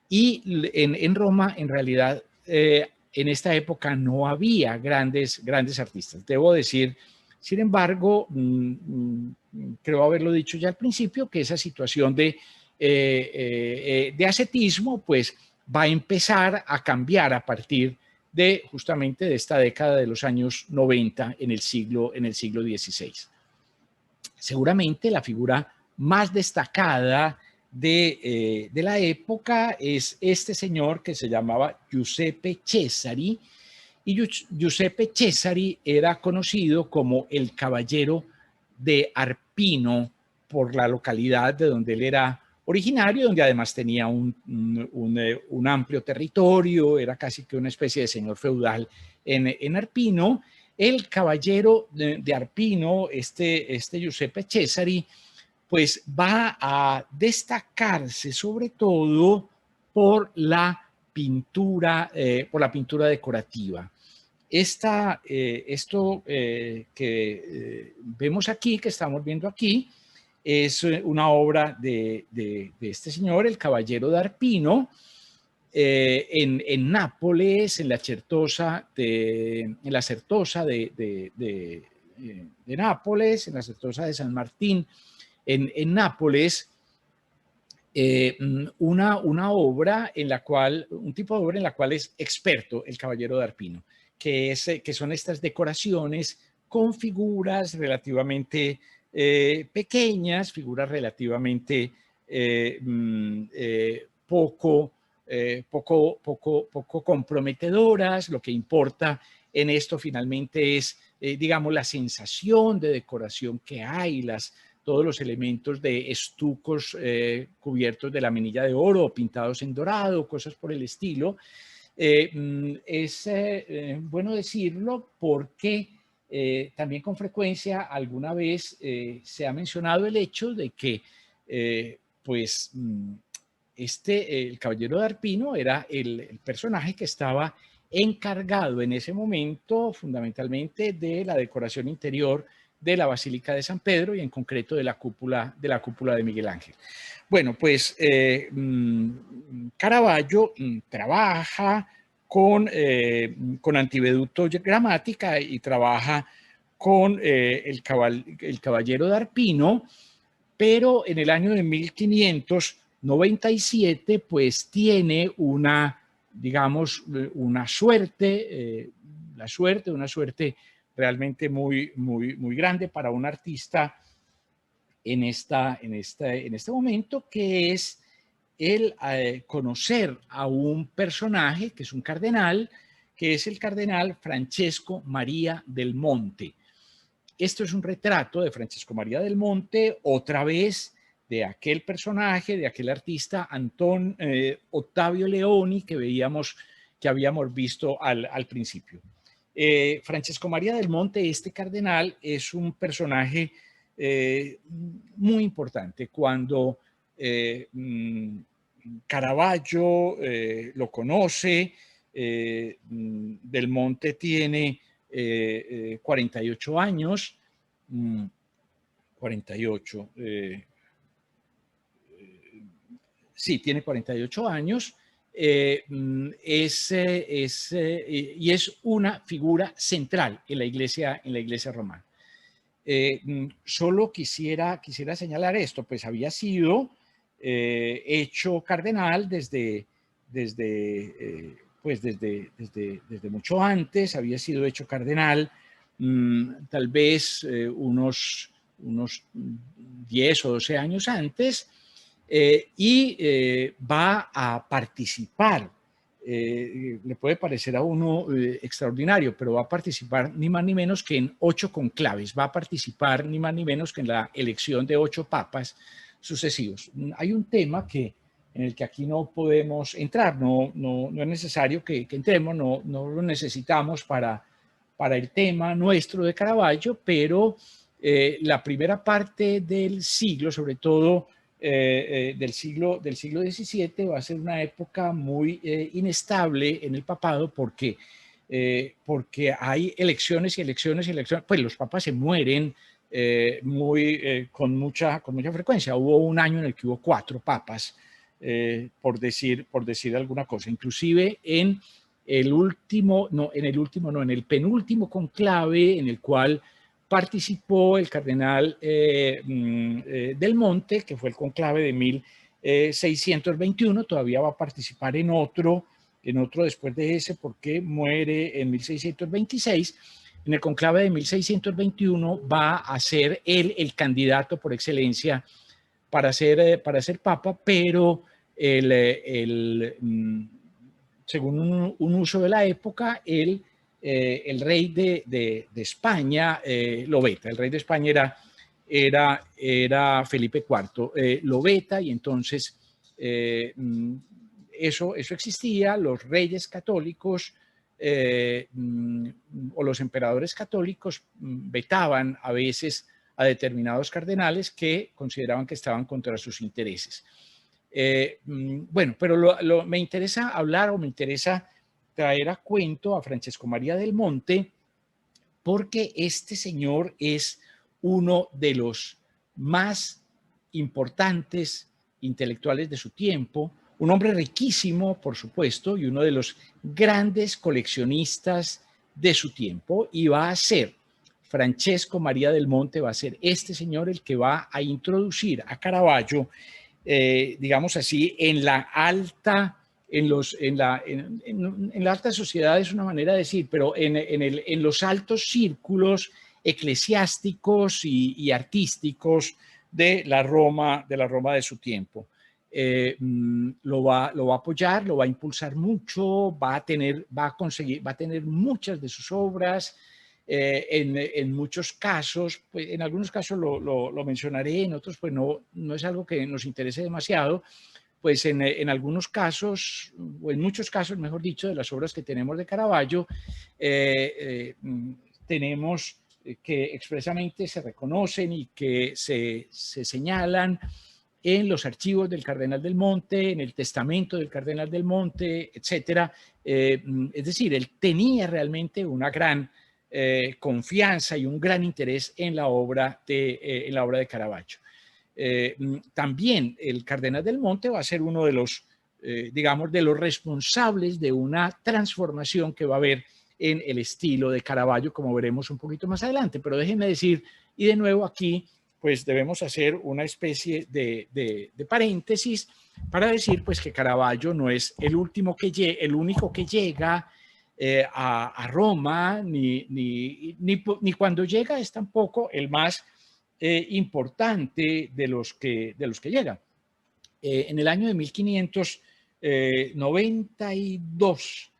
Y en Roma, en realidad, en esta época no había grandes artistas. Debo decir, sin embargo, creo haberlo dicho ya al principio, que esa situación de ascetismo, pues va a empezar a cambiar a partir de justamente de esta década de los años 90 en el siglo XVI. Seguramente la figura más destacada de la época es este señor que se llamaba Giuseppe Cesari, y Giuseppe Cesari era conocido como el Caballero de Arpino por la localidad de donde él era originario, donde además tenía un amplio territorio, era casi que una especie de señor feudal en Arpino. El caballero de Arpino, este Giuseppe Cesari, pues va a destacarse sobre todo por la pintura decorativa. Esto que vemos aquí, que estamos viendo aquí, es una obra de este señor, el Caballero de Arpino, en Nápoles, en la Certosa de Nápoles, en la Certosa de San Martín, en Nápoles. Una obra en la cual, un tipo de obra en la cual es experto el Caballero de Arpino, que son estas decoraciones con figuras relativamente pequeñas, figuras relativamente poco comprometedoras. Lo que importa en esto finalmente es, digamos, la sensación de decoración que hay, todos los elementos de estucos cubiertos de laminilla de oro o pintados en dorado, cosas por el estilo. Es bueno decirlo porque también con frecuencia alguna vez se ha mencionado el hecho de que pues el Caballero de Arpino era el personaje que estaba encargado en ese momento fundamentalmente de la decoración interior de la Basílica de San Pedro y en concreto de la cúpula de Miguel Ángel. Bueno, pues Caravaggio trabaja con Antiveduto Gramática y trabaja con el Caballero de Arpino, pero en el año de 1597 pues tiene una suerte realmente muy grande para un artista en este momento, que es el conocer a un personaje que es un cardenal, que es el cardenal Francesco María del Monte. Esto es un retrato de Francesco María del Monte, otra vez de aquel personaje, de aquel artista Ottavio Leoni que habíamos visto al principio. Francesco María del Monte, este cardenal, es un personaje muy importante. Cuando Caravaggio lo conoce. Del Monte tiene 48 años. 48. Sí, tiene 48 años. Y es una figura central en la iglesia romana. Solo quisiera señalar esto, pues había sido hecho cardenal desde mucho antes, había sido hecho cardenal tal vez unos 10 o 12 años antes, y va a participar. Le puede parecer a uno extraordinario, pero va a participar ni más ni menos que en 8 conclaves, va a participar ni más ni menos que en la elección de 8 papas sucesivos. Hay un tema en el que aquí no podemos entrar, no es necesario que entremos, no lo necesitamos para el tema nuestro de Caravaggio, pero la primera parte del siglo, sobre todo del siglo XVII, va a ser una época muy inestable en el papado porque hay elecciones y elecciones y elecciones, pues los papas se mueren con mucha frecuencia. Hubo un año en el que hubo 4 papas, por decir alguna cosa. Inclusive en el penúltimo conclave en el cual participó el cardenal Del Monte, que fue el conclave de 1621, todavía va a participar en otro después de ese, porque muere en 1626. En el conclave de 1621 va a ser él el candidato por excelencia para ser papa, pero según un uso de la época, el rey de España lo veta. El rey de España era Felipe IV, lo veta, y entonces eso existía. Los reyes católicos o los emperadores católicos vetaban a veces a determinados cardenales que consideraban que estaban contra sus intereses. Bueno, pero me interesa hablar, o me interesa traer a cuento a Francesco María del Monte, porque este señor es uno de los más importantes intelectuales de su tiempo, un hombre riquísimo, por supuesto, y uno de los grandes coleccionistas de su tiempo, y va a ser Francesco María del Monte, va a ser este señor el que va a introducir a Caravaggio, digamos así, en la alta sociedad, es una manera de decir, pero en los altos círculos eclesiásticos y artísticos de la Roma de su tiempo. Lo va a apoyar, lo va a impulsar mucho, va a tener muchas de sus obras. En muchos casos, pues, en algunos casos lo mencionaré, en otros pues no es algo que nos interese demasiado. Pues en algunos casos, o en muchos casos, mejor dicho, de las obras que tenemos de Caravaggio, tenemos que expresamente se reconocen y que se señalan en los archivos del Cardenal del Monte, en el testamento del Cardenal del Monte, etcétera. Es decir, él tenía realmente una gran confianza y un gran interés en la obra de Caravaggio. También el Cardenal del Monte va a ser uno de los, digamos, de los responsables de una transformación que va a haber en el estilo de Caravaggio, como veremos un poquito más adelante. Pero déjenme decir, y de nuevo aquí, pues debemos hacer una especie de paréntesis para decir pues que Caravaggio no es el único que llega a Roma, ni cuando llega es tampoco el más importante de los que llegan. En el año de 1592,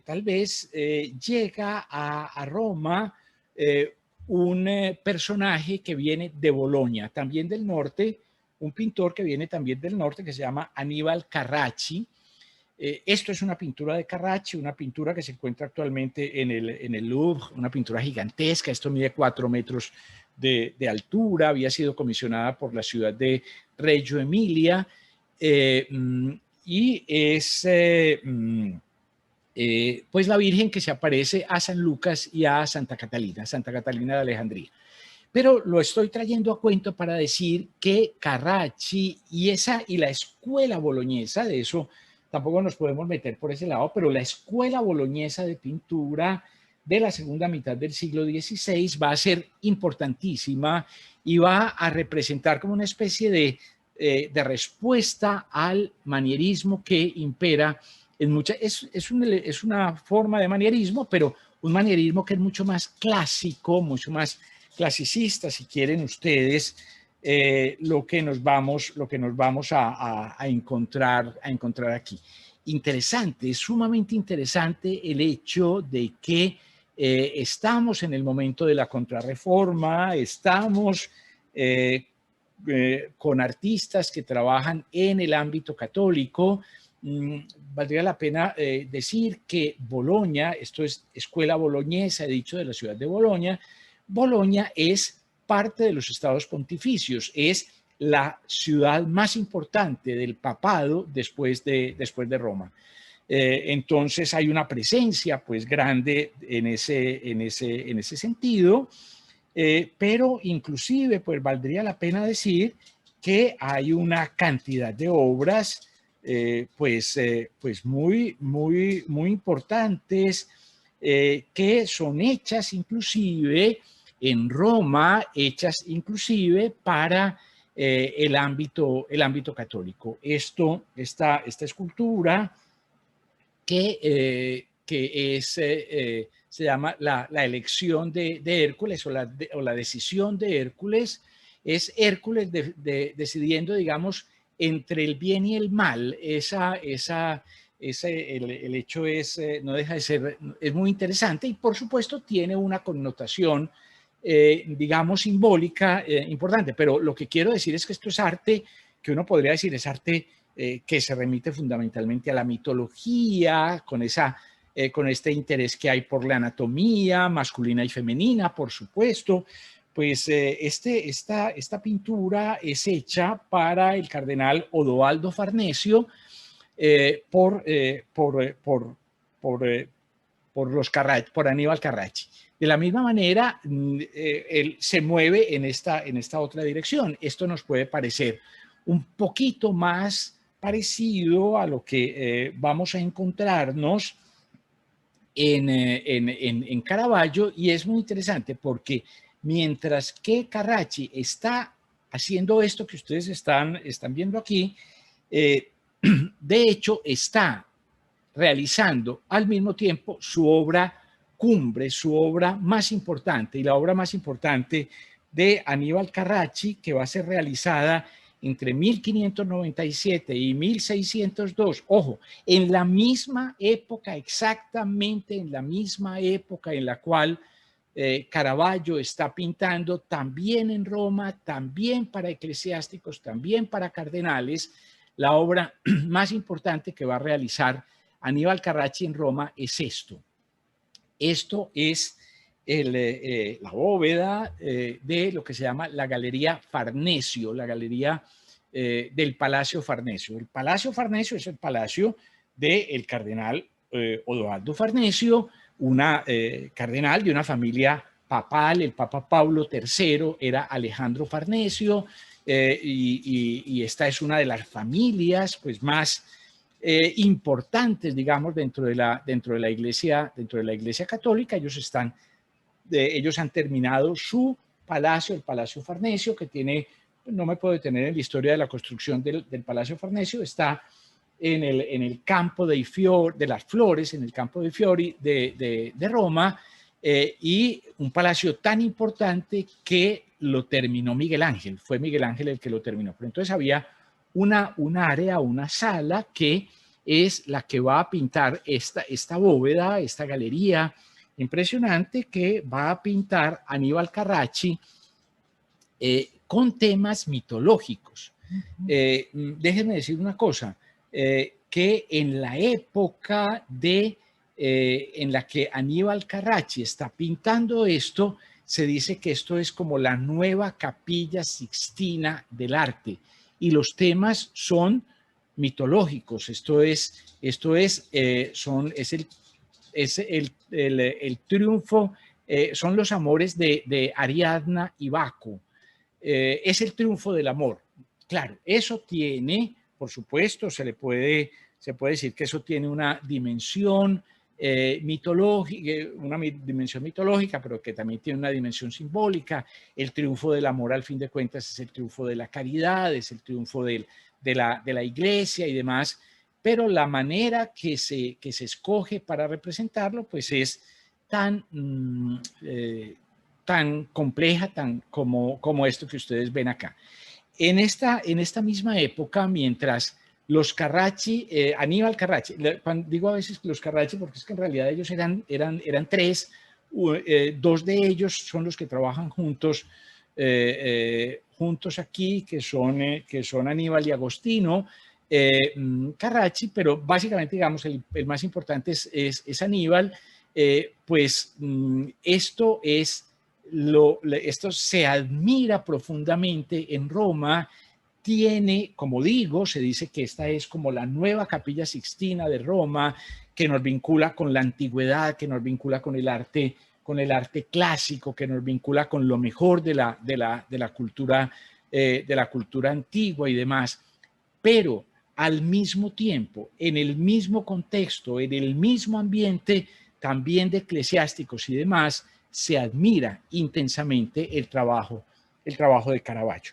tal vez, llega a Roma un personaje que viene de Bolonia, también del norte, un pintor que viene también del norte, que se llama Aníbal Carracci. Esto es una pintura de Carracci, una pintura que se encuentra actualmente en el Louvre, una pintura gigantesca. Esto mide 4 metros de altura, había sido comisionada por la ciudad de Reggio Emilia, y es pues la Virgen que se aparece a San Lucas y a Santa Catalina de Alejandría. Pero lo estoy trayendo a cuento para decir que Carracci y la escuela boloñesa, de eso tampoco nos podemos meter por ese lado, pero la escuela boloñesa de pintura de la segunda mitad del siglo XVI va a ser importantísima y va a representar como una especie de respuesta al manierismo que impera en muchas. Es una forma de manierismo, pero un manierismo que es mucho más clásico, mucho más clasicista, si quieren ustedes, lo que nos vamos a encontrar aquí. Interesante, es sumamente interesante el hecho de que estamos en el momento de la contrarreforma, estamos con artistas que trabajan en el ámbito católico. Valdría la pena decir que Boloña, esto es escuela boloñesa, he dicho, de la ciudad de Boloña. Boloña es parte de los estados pontificios, es la ciudad más importante del papado después de Roma. Entonces hay una presencia pues grande en ese sentido, pero inclusive pues valdría la pena decir que hay una cantidad de obras pues muy importantes que son hechas inclusive en Roma, hechas inclusive para el ámbito católico. Esta escultura que se llama la elección de Hércules o la decisión de Hércules, es Hércules decidiendo, digamos, entre el bien y el mal. El hecho no deja de ser, es muy interesante y por supuesto tiene una connotación, digamos, simbólica importante, pero lo que quiero decir es que esto es arte, que uno podría decir es arte que se remite fundamentalmente a la mitología, con este interés que hay por la anatomía masculina y femenina, por supuesto. Pues esta pintura es hecha para el cardenal Odoaldo Farnesio por Aníbal Carracci. De la misma manera, él se mueve en esta otra dirección. Esto nos puede parecer un poquito más parecido a lo que vamos a encontrarnos en Caravaggio, y es muy interesante porque mientras que Carracci está haciendo esto que ustedes están viendo aquí, de hecho está realizando al mismo tiempo su obra cumbre, su obra más importante, y la obra más importante de Aníbal Carracci, que va a ser realizada entre 1597 y 1602, ojo, en la misma época, exactamente en la misma época en la cual Caravaggio está pintando, también en Roma, también para eclesiásticos, también para cardenales. La obra más importante que va a realizar Aníbal Carracci en Roma es esto. Esto es la bóveda de lo que se llama la Galería Farnesio, la galería del Palacio Farnesio. El Palacio Farnesio es el palacio del cardenal Odoaldo Farnesio, una cardenal de una familia papal. El Papa Pablo III era Alejandro Farnesio, y esta es una de las familias pues más importantes, digamos, dentro de la iglesia católica. Ellos han terminado su palacio, el Palacio Farnesio, que tiene, no me puedo detener en la historia de la construcción del Palacio Farnesio, está en el campo de las Flores, en el campo dei Fiori de Roma, y un palacio tan importante que lo terminó Miguel Ángel, fue Miguel Ángel el que lo terminó. Pero entonces había una área, una sala que es la que va a pintar esta bóveda, esta galería impresionante que va a pintar Aníbal Carracci con temas mitológicos. Déjenme decir una cosa, que en la época en la que Aníbal Carracci está pintando esto, se dice que esto es como la nueva Capilla Sixtina del arte, y los temas son mitológicos. El triunfo, son los amores de Ariadna y Baco. Es el triunfo del amor. Claro, eso tiene, por supuesto, se puede decir que eso tiene una dimensión mitológica, pero que también tiene una dimensión simbólica. El triunfo del amor, al fin de cuentas, es el triunfo de la caridad, es el triunfo de la iglesia y demás, pero la manera que se escoge para representarlo, pues es tan compleja como esto que ustedes ven acá. En esta misma época, mientras los Carracci, Aníbal Carracci, digo a veces los Carracci porque es que en realidad ellos eran tres, dos de ellos son los que trabajan juntos aquí, que son Aníbal y Agostino Carracci, pero básicamente, digamos, el más importante es Aníbal. Pues esto se admira profundamente en Roma. Tiene, como digo, se dice que esta es como la nueva Capilla Sixtina de Roma, que nos vincula con la antigüedad, que nos vincula con el arte clásico, que nos vincula con lo mejor de la cultura antigua y demás. Pero al mismo tiempo, en el mismo contexto, en el mismo ambiente, también de eclesiásticos y demás, se admira intensamente el trabajo de Caravaggio.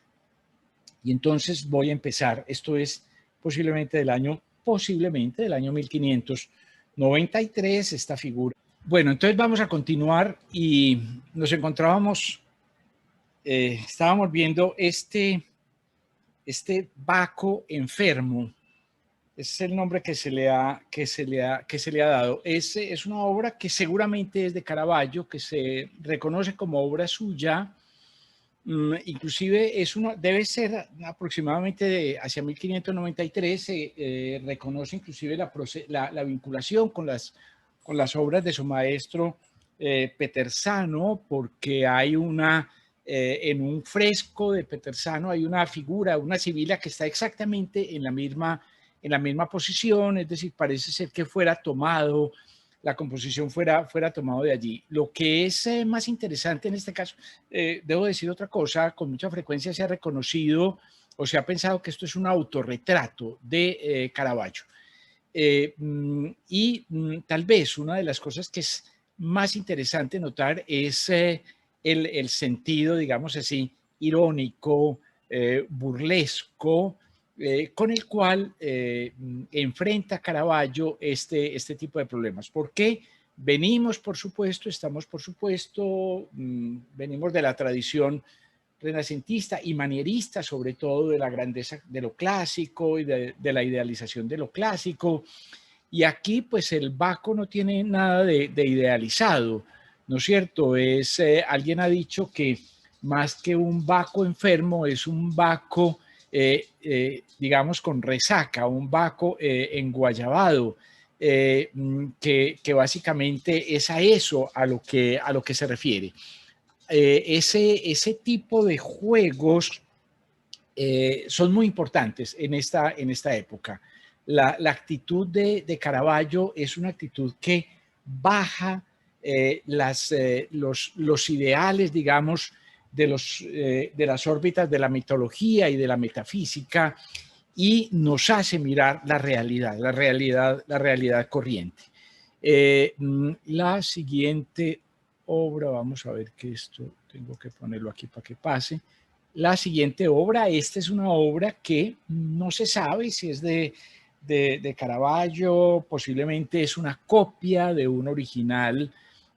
Y entonces voy a empezar, esto es posiblemente del año 1593, esta figura. Bueno, entonces vamos a continuar y nos encontrábamos, estábamos viendo este Baco enfermo. Ese es el nombre que se le ha dado. Es una obra que seguramente es de Caravaggio, que se reconoce como obra suya. Inclusive debe ser aproximadamente hacia 1593. Se reconoce inclusive la vinculación con las obras de su maestro Petersano, porque hay en un fresco de Petersano hay una figura, una sibila que está exactamente en la misma posición, es decir, parece ser que la composición fuera tomado de allí. Lo que es más interesante en este caso, debo decir otra cosa, con mucha frecuencia se ha reconocido o se ha pensado que esto es un autorretrato de Caravaggio. Tal vez una de las cosas que es más interesante notar es el sentido, digamos así, irónico, burlesco, con el cual enfrenta Caravaggio este tipo de problemas. ¿Por qué? Venimos, por supuesto, venimos de la tradición renacentista y manierista, sobre todo de la grandeza de lo clásico y de la idealización de lo clásico. Y aquí, pues, el Baco no tiene nada de idealizado, ¿no es cierto? Alguien ha dicho que más que un Baco enfermo, es un Baco, digamos, con resaca, un Baco enguayabado, que básicamente es a eso a lo que se refiere. Ese tipo de juegos son muy importantes en esta época. La actitud de Caravaggio es una actitud que baja los ideales, digamos, de las órbitas de la mitología y de la metafísica, y nos hace mirar la realidad corriente. La siguiente obra, vamos a ver que esto tengo que ponerlo aquí para que pase. La siguiente obra, esta es una obra que no se sabe si es de Caravaggio, posiblemente es una copia de un original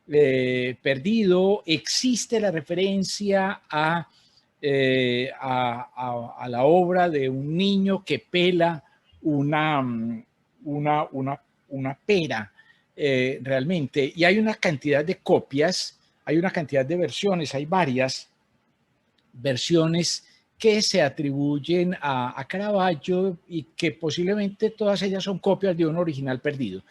perdido. Existe la referencia a la obra de un niño que pela una pera realmente, y hay una cantidad de copias, hay una cantidad de versiones, hay varias versiones que se atribuyen a Caravaggio y que posiblemente todas ellas son copias de un original perdido.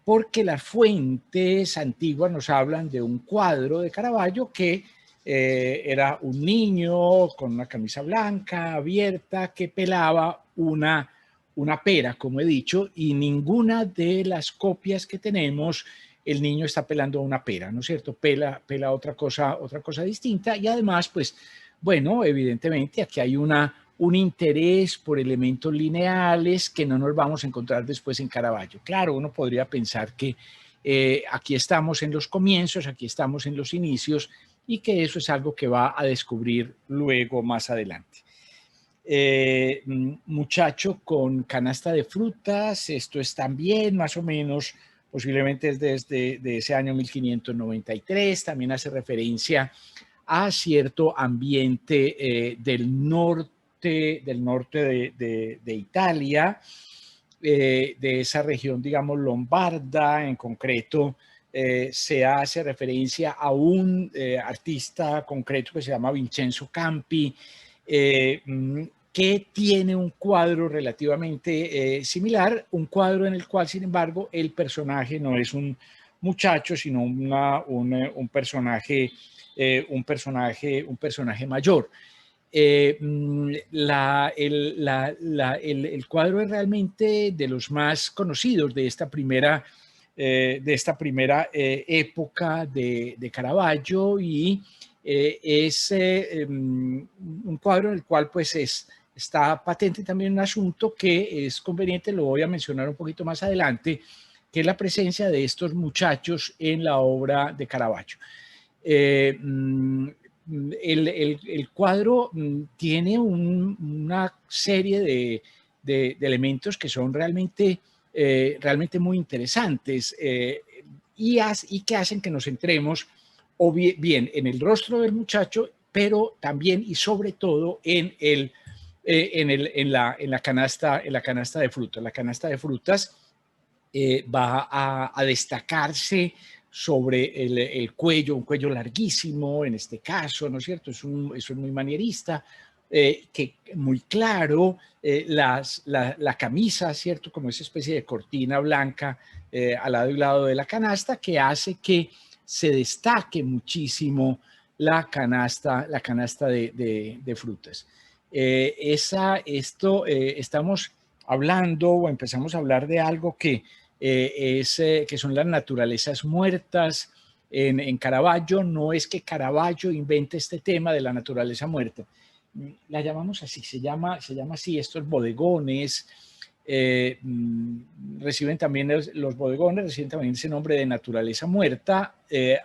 Porque las fuentes antiguas nos hablan de un cuadro de Caravaggio que era un niño con una camisa blanca abierta que pelaba una una pera, como he dicho, y ninguna de las copias que tenemos, el niño está pelando una pera, ¿no es cierto? Pela otra cosa distinta. Y además, pues, bueno, evidentemente aquí hay un interés por elementos lineales que no nos vamos a encontrar después en Caravaggio. Claro, uno podría pensar que aquí estamos en los comienzos, aquí estamos en los inicios, y que eso es algo que va a descubrir luego más adelante. Muchacho con canasta de frutas, esto es también más o menos, posiblemente es desde de ese año 1593, también hace referencia a cierto ambiente del norte de Italia, de esa región, digamos, lombarda en concreto. Se hace referencia a un artista concreto que se llama Vincenzo Campi, que tiene un cuadro relativamente similar, un cuadro en el cual, sin embargo, el personaje no es un muchacho, sino un personaje mayor. El cuadro es realmente de los más conocidos de esta primera época de Caravaggio, y es un cuadro en el cual pues está patente también un asunto que es conveniente, lo voy a mencionar un poquito más adelante, que es la presencia de estos muchachos en la obra de Caravaggio. El cuadro tiene una serie de elementos que son realmente muy interesantes, y que hacen que nos centremos o bien en el rostro del muchacho, pero también y sobre todo en la canasta de frutas. La canasta de frutas va a destacarse sobre el cuello, un cuello larguísimo en este caso, ¿no es cierto? Eso es muy manierista, que muy claro, la camisa, ¿cierto? Como esa especie de cortina blanca al lado y lado de la canasta, que hace que se destaque muchísimo la canasta de frutas. Estamos hablando o empezamos a hablar de algo que que son las naturalezas muertas. En Caravaggio no es que Caravaggio invente este tema de la naturaleza muerta, la llamamos así, se llama así, estos bodegones reciben también, los bodegones reciben también ese nombre de naturaleza muerta,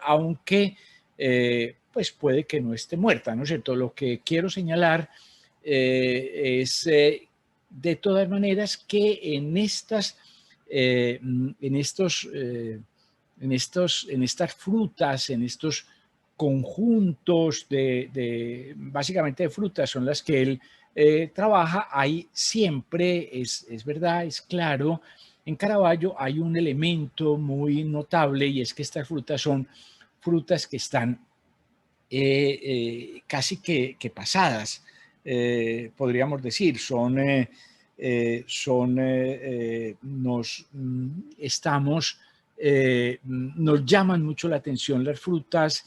aunque pues puede que no esté muerta, ¿no es cierto? Lo que quiero señalar es de todas maneras que en estas en estas frutas, en estos conjuntos básicamente de frutas son las que él trabaja, hay siempre, es verdad, es claro, en Caravaggio hay un elemento muy notable, y es que estas frutas son frutas que están casi que pasadas, podríamos decir, nos llaman mucho la atención las frutas,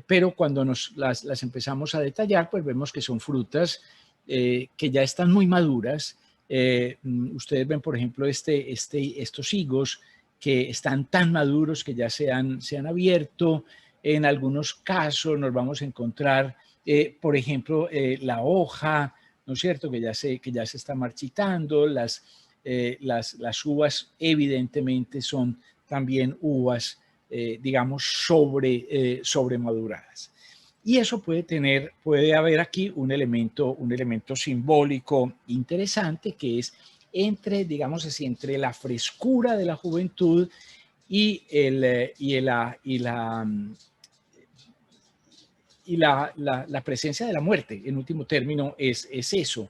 pero cuando las empezamos a detallar, pues vemos que son frutas que ya están muy maduras. Ustedes ven, por ejemplo, estos higos que están tan maduros que ya se han abierto. En algunos casos nos vamos a encontrar, por ejemplo, la hoja, ¿no es cierto?, que ya se está marchitando. Las uvas evidentemente son también uvas, digamos, sobremaduradas. Y eso puede haber aquí un elemento simbólico interesante, que es digamos así, entre la frescura de la juventud y la presencia de la muerte. En último término, es eso.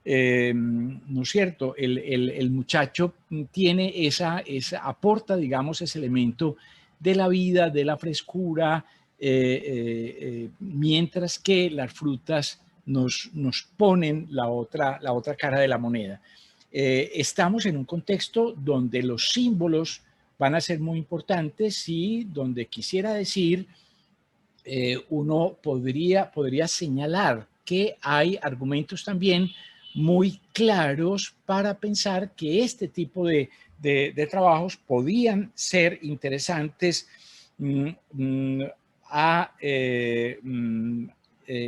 ¿No es cierto? El muchacho tiene aporta, digamos, ese elemento de la vida, de la frescura, mientras que las frutas nos ponen la otra cara de la moneda. Estamos en un contexto donde los símbolos van a ser muy importantes, y donde quisiera decir, uno podría señalar que hay argumentos también muy claros para pensar que este tipo de trabajos podían ser interesantes mm, mm,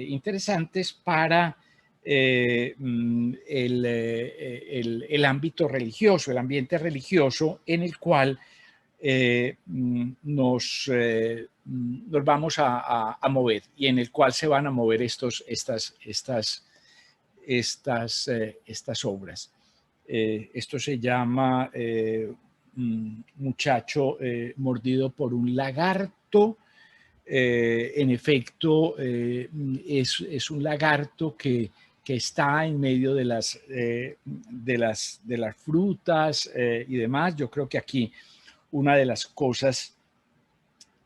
interesantes para el ámbito religioso, el ambiente religioso en el cual nos vamos a mover y en el cual se van a mover estas obras. Esto se llama Muchacho mordido por un lagarto. En efecto, es un lagarto que está en medio de las frutas y demás. Yo creo que aquí una de las cosas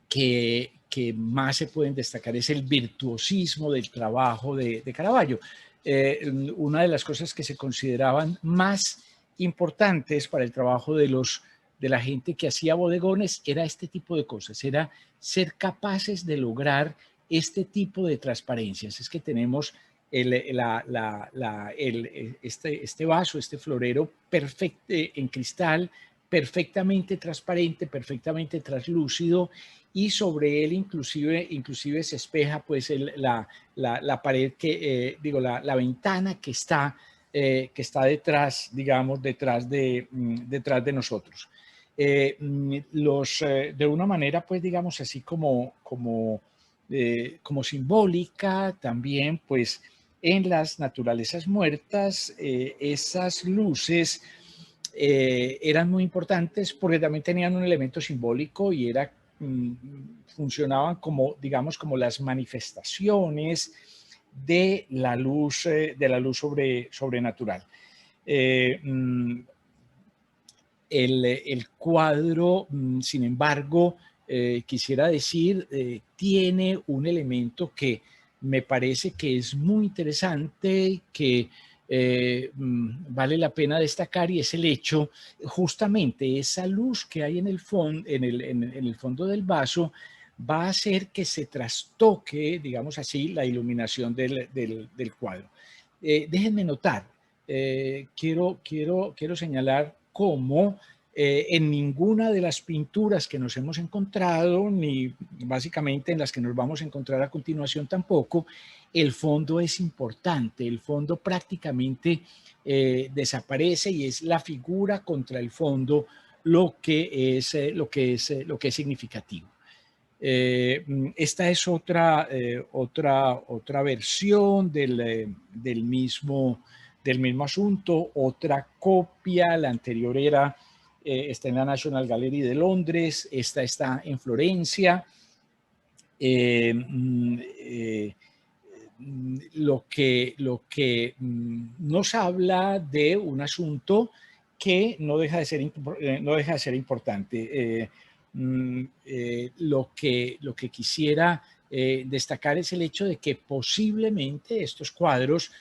que más se pueden destacar es el virtuosismo del trabajo de Caravaggio. Una de las cosas que se consideraban más importantes para el trabajo de la gente que hacía bodegones era este tipo de cosas, era ser capaces de lograr este tipo de transparencias. Es que tenemos este vaso, este florero perfecto en cristal, perfectamente transparente, perfectamente translúcido, y sobre él inclusive se espeja pues la pared la ventana que está detrás, digamos, detrás de nosotros. De una manera, pues, digamos, así como simbólica, también, pues, en las naturalezas muertas, esas luces eran muy importantes porque también tenían un elemento simbólico y funcionaban como, digamos, como las manifestaciones de la luz sobrenatural. Eh, mm, el cuadro, sin embargo, quisiera decir, tiene un elemento que me parece que es muy interesante, que vale la pena destacar, y es el hecho, justamente esa luz que hay en el fondo del vaso va a hacer que se trastoque, digamos así, la iluminación del cuadro. Déjenme notar, quiero señalar cómo en ninguna de las pinturas que nos hemos encontrado, ni básicamente en las que nos vamos a encontrar a continuación tampoco, el fondo es importante. El fondo prácticamente desaparece y es la figura contra el fondo lo que es significativo. Esta es otra versión del mismo asunto, otra copia. La anterior está en la National Gallery de Londres, esta está en Florencia. Lo que nos habla de un asunto que no deja de ser importante. Lo que quisiera destacar es el hecho de que posiblemente estos cuadros,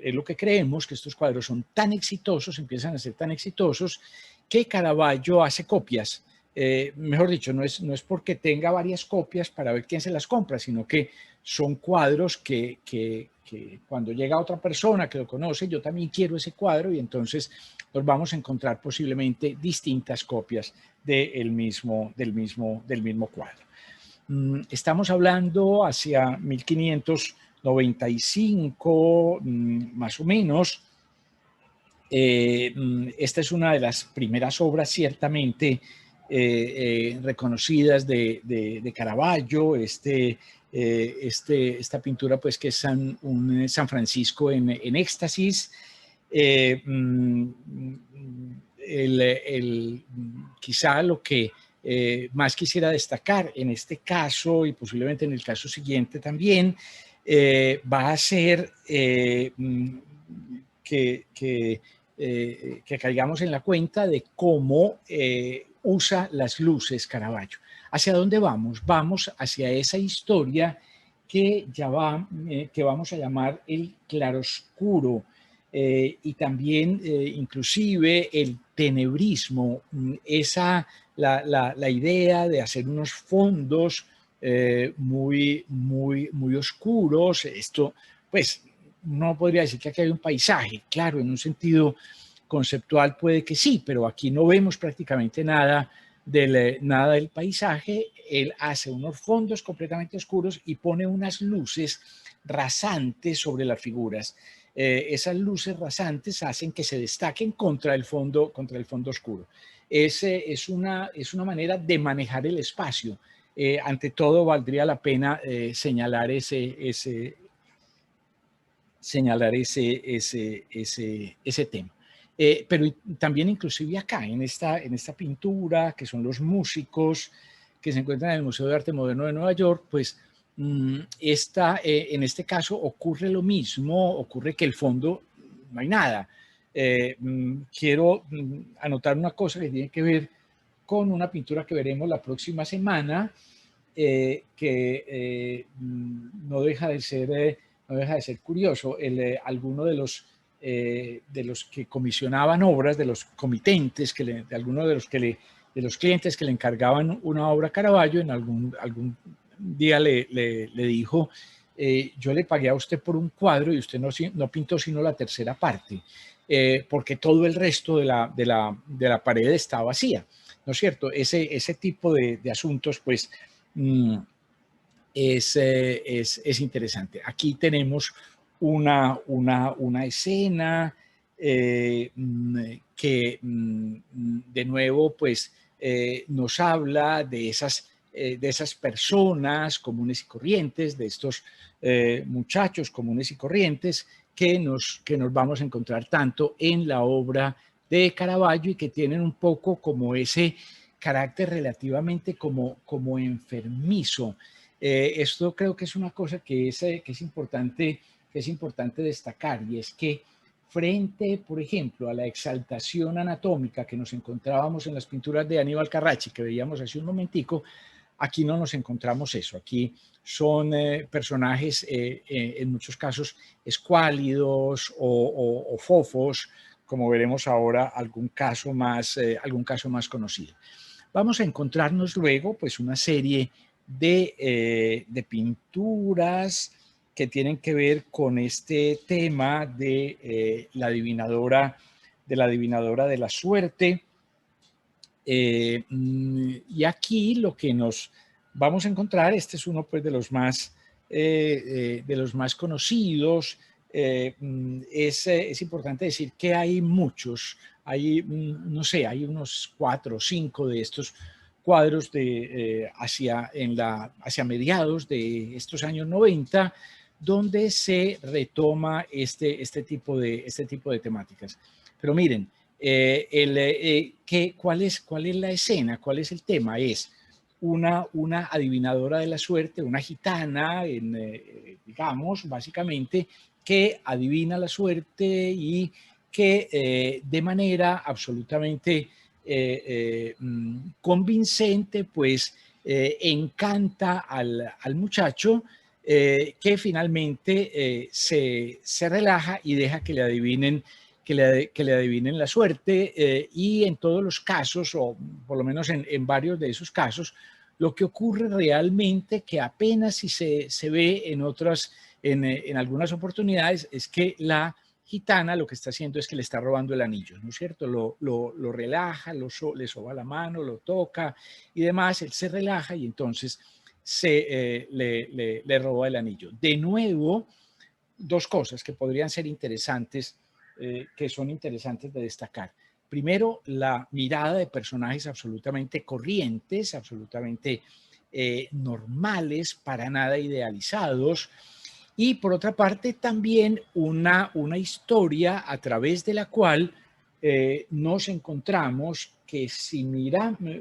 es lo que creemos, que estos cuadros son tan exitosos, empiezan a ser tan exitosos, que Caravaggio hace copias. Mejor dicho, no es porque tenga varias copias para ver quién se las compra, sino que son cuadros que cuando llega otra persona que lo conoce, yo también quiero ese cuadro, y entonces nos vamos a encontrar posiblemente distintas copias del mismo cuadro. Estamos hablando hacia 1595, más o menos. Esta es una de las primeras obras ciertamente reconocidas de Caravaggio. Esta pintura, pues, que es un San Francisco en éxtasis. Quizá lo que más quisiera destacar en este caso, y posiblemente en el caso siguiente también, va a ser que caigamos en la cuenta de cómo usa las luces Caravaggio. ¿Hacia dónde vamos? Vamos hacia esa historia que vamos a llamar el claroscuro, y también inclusive el tenebrismo, la idea de hacer unos fondos muy oscuros. Esto, pues, no podría decir que aquí hay un paisaje. Claro, en un sentido conceptual puede que sí, pero aquí no vemos prácticamente nada del paisaje. Él hace unos fondos completamente oscuros y pone unas luces rasantes sobre las figuras. Esas luces rasantes hacen que se destaquen contra el fondo oscuro. Es una manera de manejar el espacio. Ante todo, valdría la pena señalar ese tema. Pero también inclusive acá, en esta pintura, que son los músicos que se encuentran en el Museo de Arte Moderno de Nueva York, pues en este caso ocurre lo mismo, ocurre que el fondo no hay nada. Quiero anotar una cosa que tiene que ver con una pintura que veremos la próxima semana, que no deja de ser curioso. Alguno de los que comisionaban obras, de los comitentes, de algunos de los clientes que le encargaban una obra a Caravaggio, en algún día le dijo, yo le pagué a usted por un cuadro y usted no pintó sino la tercera parte, porque todo el resto de la pared está vacía, ¿no es cierto? Ese tipo de asuntos, pues, es interesante. Aquí tenemos una escena que de nuevo pues nos habla de esas personas comunes y corrientes, de estos muchachos comunes y corrientes que nos vamos a encontrar tanto en la obra de Caravaggio y que tienen un poco como ese carácter relativamente como enfermizo. Esto creo que es una cosa que es importante destacar, y es que frente, por ejemplo, a la exaltación anatómica que nos encontrábamos en las pinturas de Aníbal Carracci, que veíamos hace un momentico, aquí no nos encontramos eso. Aquí son personajes en muchos casos escuálidos o fofos, como veremos ahora algún caso más conocido. Vamos a encontrarnos luego pues una serie de pinturas que tienen que ver con este tema de la adivinadora de la suerte. Y aquí lo que nos vamos a encontrar, este es uno pues de los más conocidos. Es importante decir que hay muchos, no sé, hay unos 4 o 5 de estos cuadros hacia mediados de estos años 90, donde se retoma este tipo de temáticas. Pero miren, ¿cuál es la escena? ¿Cuál es el tema? Es una adivinadora de la suerte, una gitana, digamos, básicamente, que adivina la suerte y que de manera absolutamente convincente, pues encanta al muchacho, que finalmente se relaja y deja que le adivinen la suerte, y en todos los casos, o por lo menos en varios de esos casos, lo que ocurre realmente, que apenas si se ve en algunas oportunidades, es que la gitana lo que está haciendo es que le está robando el anillo, ¿no es cierto? Lo relaja, le soba la mano, lo toca y demás, él se relaja y entonces le roba el anillo. De nuevo, dos cosas que podrían ser interesantes, que son interesantes de destacar. Primero, la mirada de personajes absolutamente corrientes, absolutamente normales, para nada idealizados. Y por otra parte, también una historia a través de la cual nos encontramos que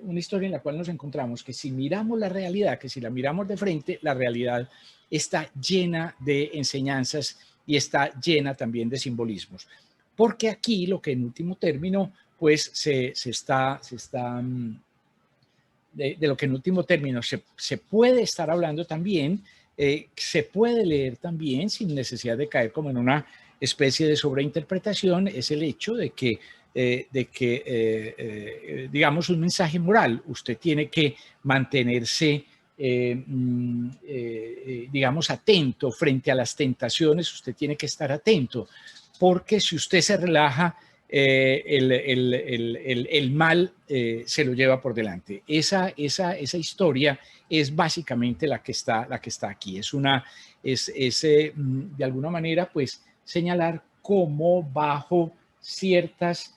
una historia en la cual nos encontramos que si miramos la realidad, que si la miramos de frente, la realidad está llena de enseñanzas y está llena también de simbolismos. Porque aquí lo que en último término, pues de lo que en último término se puede estar hablando también, se puede leer también sin necesidad de caer como en una especie de sobreinterpretación, es el hecho de que digamos, un mensaje moral. Usted tiene que mantenerse digamos, atento frente a las tentaciones. Usted tiene que estar atento, porque si usted se relaja, el mal se lo lleva por delante. Esa historia es básicamente la que está aquí. De alguna manera, pues, señalar cómo bajo ciertas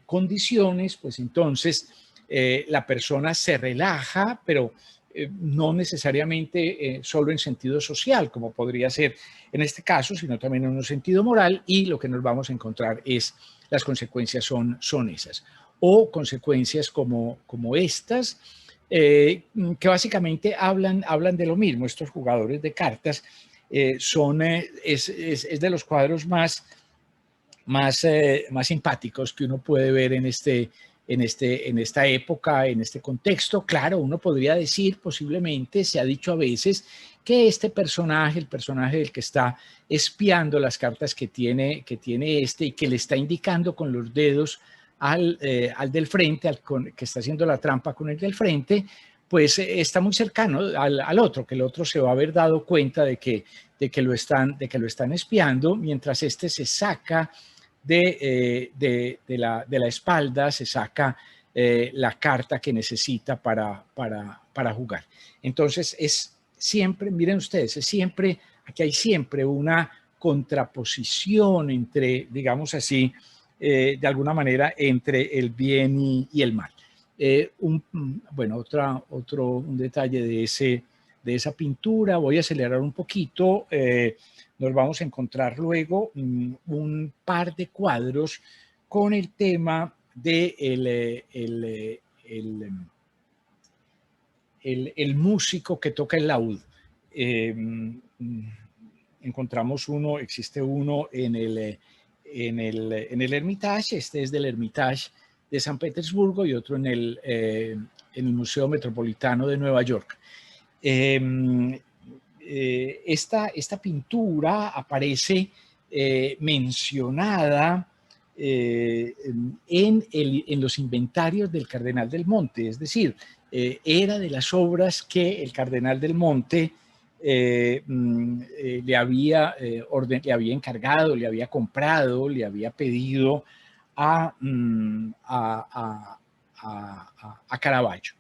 condiciones, pues entonces la persona se relaja, pero no necesariamente solo en sentido social, como podría ser en este caso, sino también en un sentido moral, y lo que nos vamos a encontrar es las consecuencias son esas. O consecuencias como estas, que básicamente hablan de lo mismo. Estos jugadores de cartas es de los cuadros más simpáticos que uno puede ver en esta época, en este contexto. Claro, uno podría decir, posiblemente, se ha dicho a veces, que este personaje, el personaje del que está espiando las cartas que tiene y que le está indicando con los dedos al del frente, que está haciendo la trampa con el del frente, pues está muy cercano al otro, que el otro se va a haber dado cuenta de que lo están espiando, mientras este se saca de la espalda, se saca la carta que necesita para jugar. Entonces es siempre, miren ustedes, aquí hay siempre una contraposición entre, digamos así, de alguna manera, entre el bien y el mal. Bueno, un detalle de esa pintura, voy a acelerar un poquito, nos vamos a encontrar luego un par de cuadros con el tema de el músico que toca el laúd. Existe uno en el Hermitage, este es del Hermitage de San Petersburgo, y otro en el Museo Metropolitano de Nueva York. Esta pintura aparece mencionada en los inventarios del Cardenal del Monte, es decir, era de las obras que el Cardenal del Monte le había encargado, le había comprado, le había pedido a Caravaggio.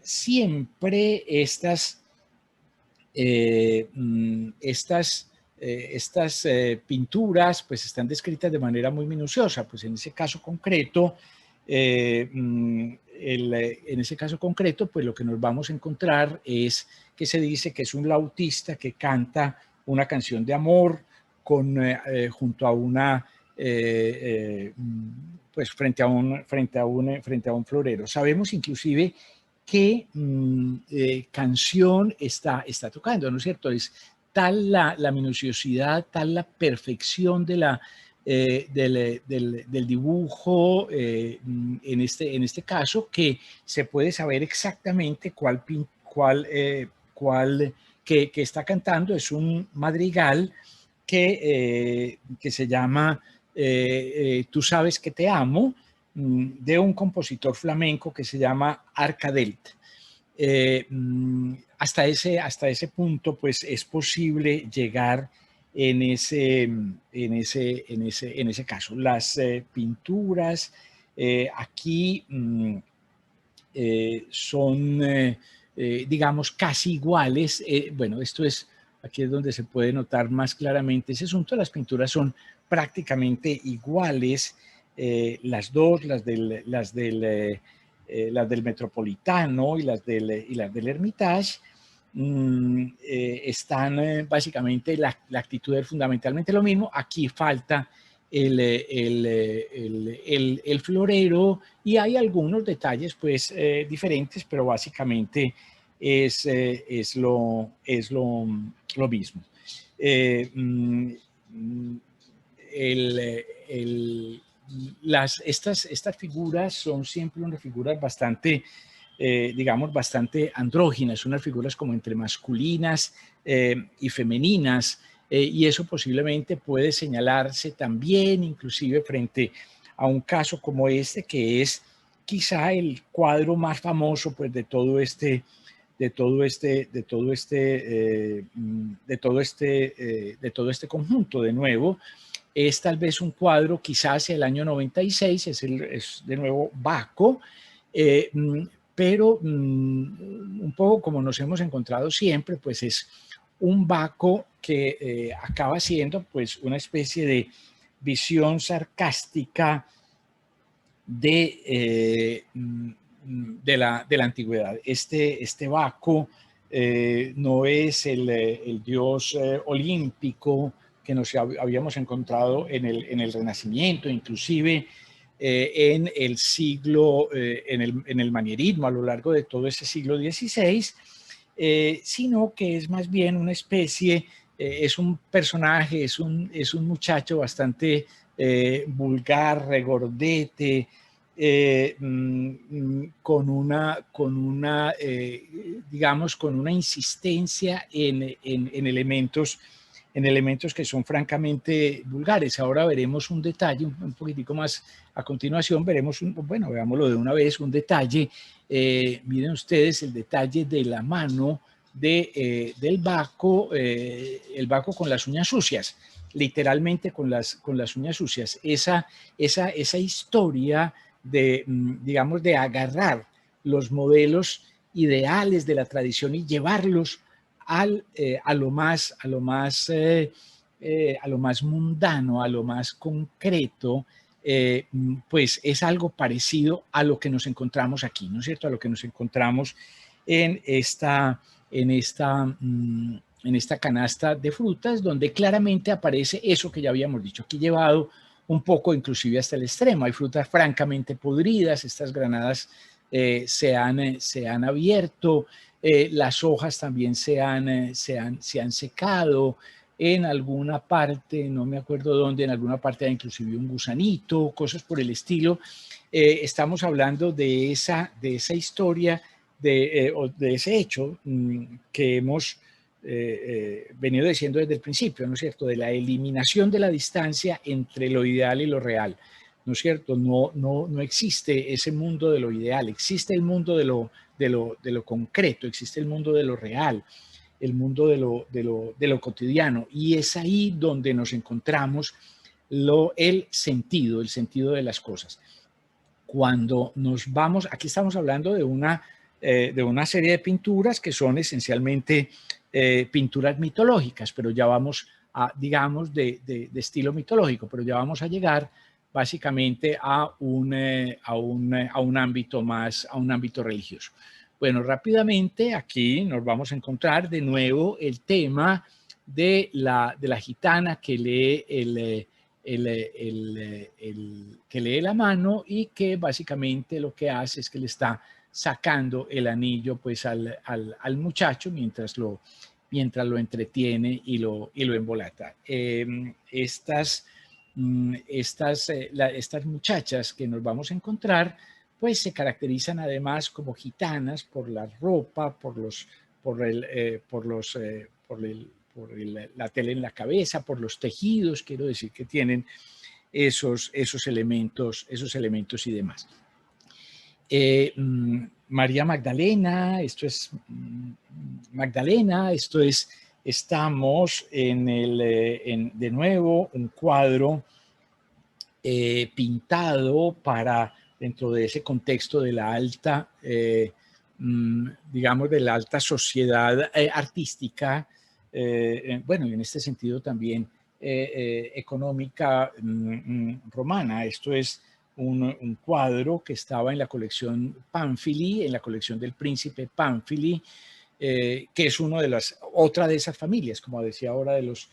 Siempre estas pinturas pues están descritas de manera muy minuciosa. Pues en ese caso concreto, pues lo que nos vamos a encontrar es que se dice que es un lautista que canta una canción de amor junto a una pues frente a un florero. Sabemos inclusive qué canción está tocando, ¿no es cierto? Es tal la minuciosidad, tal la perfección del dibujo en este caso, que se puede saber exactamente que está cantando. Es un madrigal que se llama Tú sabes que te amo, de un compositor flamenco que se llama Arcadelt. Hasta ese punto, pues es posible llegar en ese caso. Las pinturas aquí son, digamos, casi iguales. Bueno, aquí es donde se puede notar más claramente ese asunto. Las pinturas son prácticamente iguales, las dos, las del Metropolitano y las del Hermitage. Están básicamente la actitud es fundamentalmente lo mismo. Aquí falta el florero, y hay algunos detalles pues diferentes, pero básicamente es lo mismo. Estas figuras son siempre unas figuras bastante, digamos, bastante andróginas, unas figuras como entre masculinas y femeninas, y eso posiblemente puede señalarse también inclusive frente a un caso como este, que es quizá el cuadro más famoso pues de todo este de todo este conjunto. De nuevo, es tal vez un cuadro quizás el año 96, es de nuevo Bacco, pero un poco como nos hemos encontrado siempre, pues es un Bacco que acaba siendo pues una especie de visión sarcástica de la antigüedad. Este Baco no es el dios olímpico que nos habíamos encontrado en el Renacimiento, inclusive en el siglo, en el manierismo a lo largo de todo ese siglo XVI, sino que es más bien una especie, es un personaje, es un muchacho bastante vulgar, regordete, digamos, con una insistencia en elementos que son francamente vulgares. Ahora veremos un detalle, un poquitico más a continuación, bueno, veámoslo de una vez, un detalle, miren ustedes el detalle de la mano del Baco, el Baco con las uñas sucias, literalmente con las uñas sucias. Esa historia de, digamos, de agarrar los modelos ideales de la tradición y llevarlos a lo más mundano, a lo más concreto, pues es algo parecido a lo que nos encontramos aquí, ¿no es cierto? A lo que nos encontramos en esta, en esta, en esta canasta de frutas, donde claramente aparece eso que ya habíamos dicho, aquí llevado un poco inclusive hasta el extremo. Hay frutas francamente podridas, estas granadas se han abierto, las hojas también se han secado, en alguna parte, no me acuerdo dónde, en alguna parte hay inclusive un gusanito, cosas por el estilo. Estamos hablando de esa historia, de ese hecho que hemos venido diciendo desde el principio, ¿no es cierto?, de la eliminación de la distancia entre lo ideal y lo real, ¿no es cierto? No existe ese mundo de lo ideal, existe el mundo de lo concreto, existe el mundo de lo real, el mundo de lo cotidiano, y es ahí donde nos encontramos el sentido de las cosas. Cuando nos vamos, aquí estamos hablando de una serie de pinturas que son esencialmente pinturas mitológicas, pero ya vamos a, digamos, de estilo mitológico, pero ya vamos a llegar básicamente a un ámbito más, a un ámbito religioso. Bueno, rápidamente aquí nos vamos a encontrar de nuevo el tema de la gitana que lee que lee la mano y que básicamente lo que hace es que le está sacando el anillo pues al muchacho mientras lo entretiene y lo embolata. Estas muchachas que nos vamos a encontrar pues se caracterizan además como gitanas por la ropa, por la tela en la cabeza, por los tejidos, quiero decir que tienen esos elementos y demás. María Magdalena, estamos de nuevo un cuadro pintado dentro de ese contexto de la alta, digamos, de la alta sociedad artística, bueno, y en este sentido también económica romana. Esto es un cuadro que estaba en la colección Pamphili, en la colección del príncipe Pamphili, que es otra de esas familias, como decía ahora, de los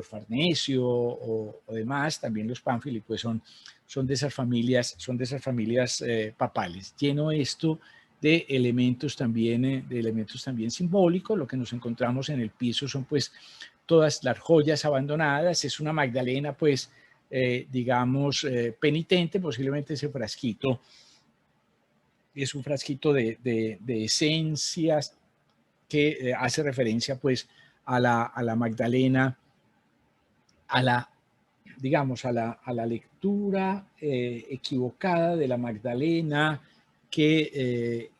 Farnesio o demás. También los Pamphili pues son de esas familias papales. Lleno esto de elementos también simbólicos. Lo que nos encontramos en el piso son pues todas las joyas abandonadas. Es una Magdalena pues digamos penitente. Posiblemente ese frasquito es un frasquito de esencias que hace referencia pues a la Magdalena, digamos, a la lectura equivocada de la Magdalena que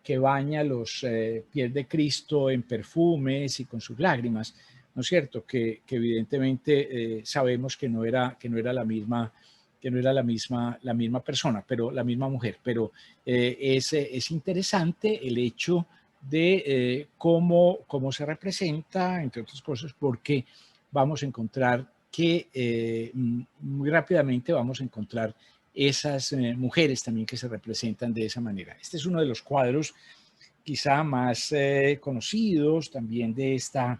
que baña los pies de Cristo en perfumes y con sus lágrimas, ¿no es cierto? Que evidentemente sabemos que no era la misma, la misma persona, pero la misma mujer. Pero es interesante el hecho de cómo se representa, entre otras cosas, porque vamos a encontrar que muy rápidamente vamos a encontrar esas mujeres también que se representan de esa manera. Este es uno de los cuadros quizá más conocidos también de esta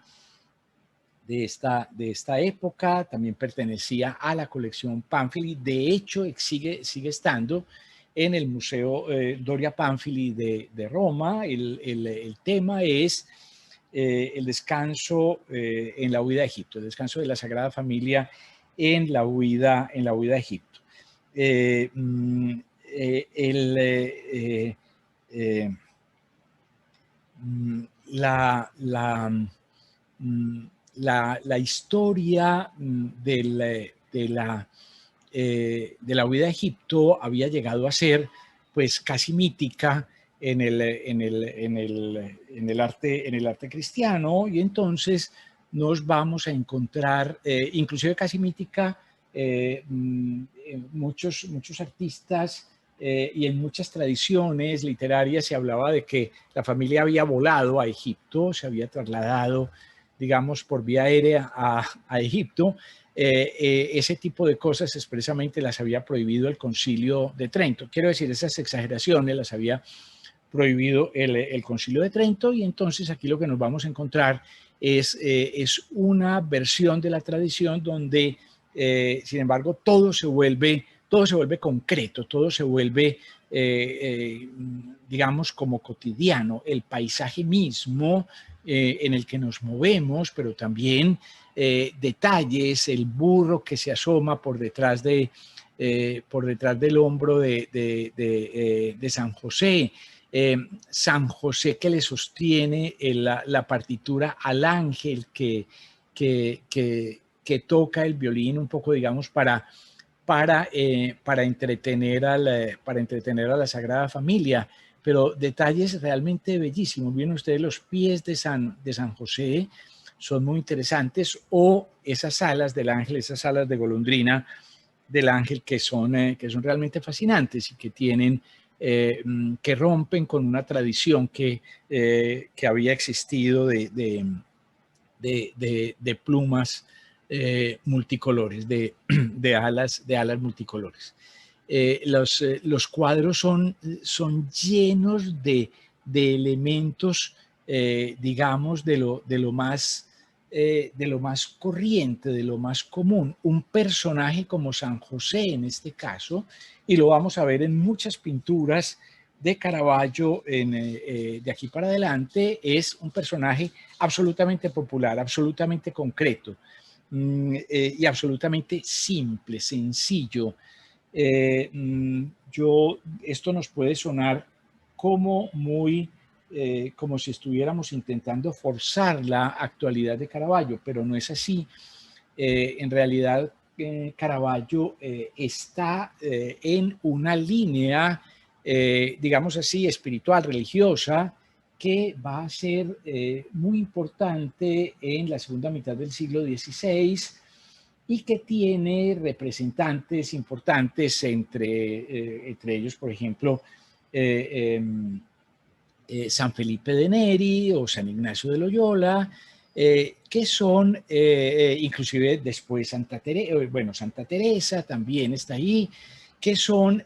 época. También pertenecía a la colección Pamphili. De hecho, sigue estando en el Museo Doria Pamphili de Roma. El tema es el descanso en la huida a Egipto, el descanso de la Sagrada Familia en la huida a Egipto. El, la, la, la historia de la huida a Egipto había llegado a ser pues casi mítica en el arte cristiano, y entonces nos vamos a encontrar, inclusive casi mítica, muchos artistas y en muchas tradiciones literarias se hablaba de que la familia había volado a Egipto, se había trasladado, digamos, por vía aérea a Egipto. Ese tipo de cosas expresamente las había prohibido el Concilio de Trento. Quiero decir, esas exageraciones las había prohibido el Concilio de Trento, y entonces aquí lo que nos vamos a encontrar es una versión de la tradición donde, sin embargo, todo se vuelve concreto, todo se vuelve, digamos, como cotidiano. El paisaje mismo en el que nos movemos, pero también detalles, el burro que se asoma por detrás del hombro de San José, San José que le sostiene la partitura al ángel que toca el violín un poco, digamos, para entretener a la Sagrada Familia. Pero detalles realmente bellísimos. Miren ustedes los pies de San José, son muy interesantes, o esas alas del ángel, esas alas de golondrina del ángel que son realmente fascinantes y que tienen, que rompen con una tradición que había existido de plumas multicolores, de alas multicolores. Los cuadros son llenos de elementos, digamos, de lo más corriente, de lo más común. Un personaje como San José en este caso, y lo vamos a ver en muchas pinturas de Caravaggio de aquí para adelante, es un personaje absolutamente popular, absolutamente concreto, y absolutamente simple, sencillo. Esto nos puede sonar como como si estuviéramos intentando forzar la actualidad de Caravaggio, pero no es así. En realidad, Caravaggio está en una línea, digamos así, espiritual, religiosa, que va a ser muy importante en la segunda mitad del siglo XVI, y que tiene representantes importantes entre ellos, por ejemplo, San Felipe de Neri o San Ignacio de Loyola, que son, inclusive después Santa Teresa también está ahí, que son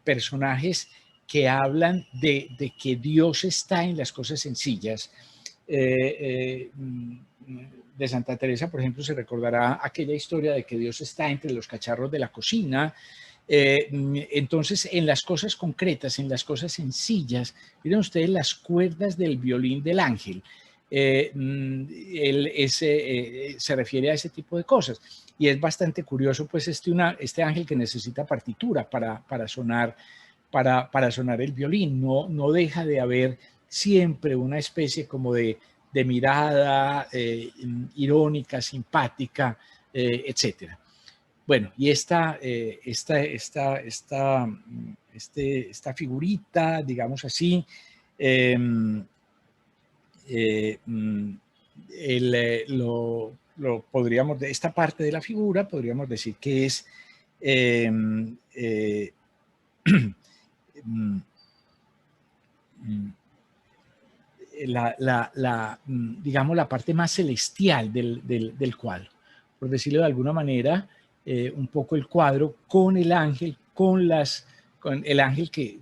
personajes que hablan de que Dios está en las cosas sencillas. De Santa Teresa, por ejemplo, se recordará aquella historia de que Dios está entre los cacharros de la cocina. Entonces, en las cosas concretas, en las cosas sencillas, miren ustedes las cuerdas del violín del ángel. Se refiere a ese tipo de cosas. Y es bastante curioso, pues, este ángel que necesita partitura para sonar el violín. No deja de haber siempre una especie como de mirada irónica, simpática, etcétera. Bueno, y esta figurita, digamos así, eh, eh, mm, podríamos, de esta parte de la figura, podríamos decir que es eh, eh, mm, mm, digamos, la parte más celestial del cuadro, por decirlo de alguna manera, un poco el cuadro con el ángel, con el ángel que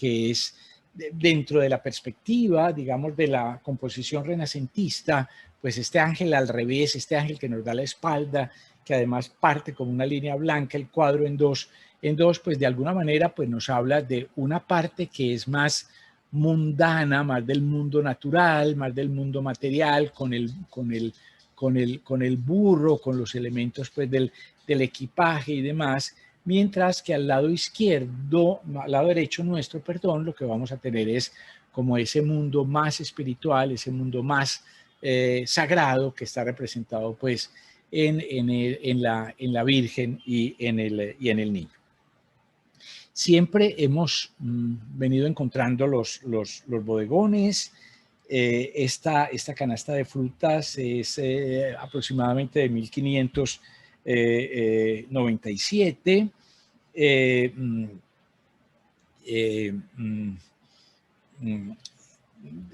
es dentro de la perspectiva, digamos, de la composición renacentista, pues este ángel al revés, este ángel que nos da la espalda, que además parte como una línea blanca, el cuadro en dos, pues de alguna manera pues nos habla de una parte que es más mundana, más del mundo natural, más del mundo material, con el burro, con los elementos pues, del equipaje y demás, mientras que al lado izquierdo, al lado derecho nuestro, perdón, lo que vamos a tener es como ese mundo más espiritual, ese mundo más sagrado que está representado pues en la Virgen y en el niño. Siempre hemos venido encontrando los bodegones. Esta canasta de frutas es aproximadamente de 1597.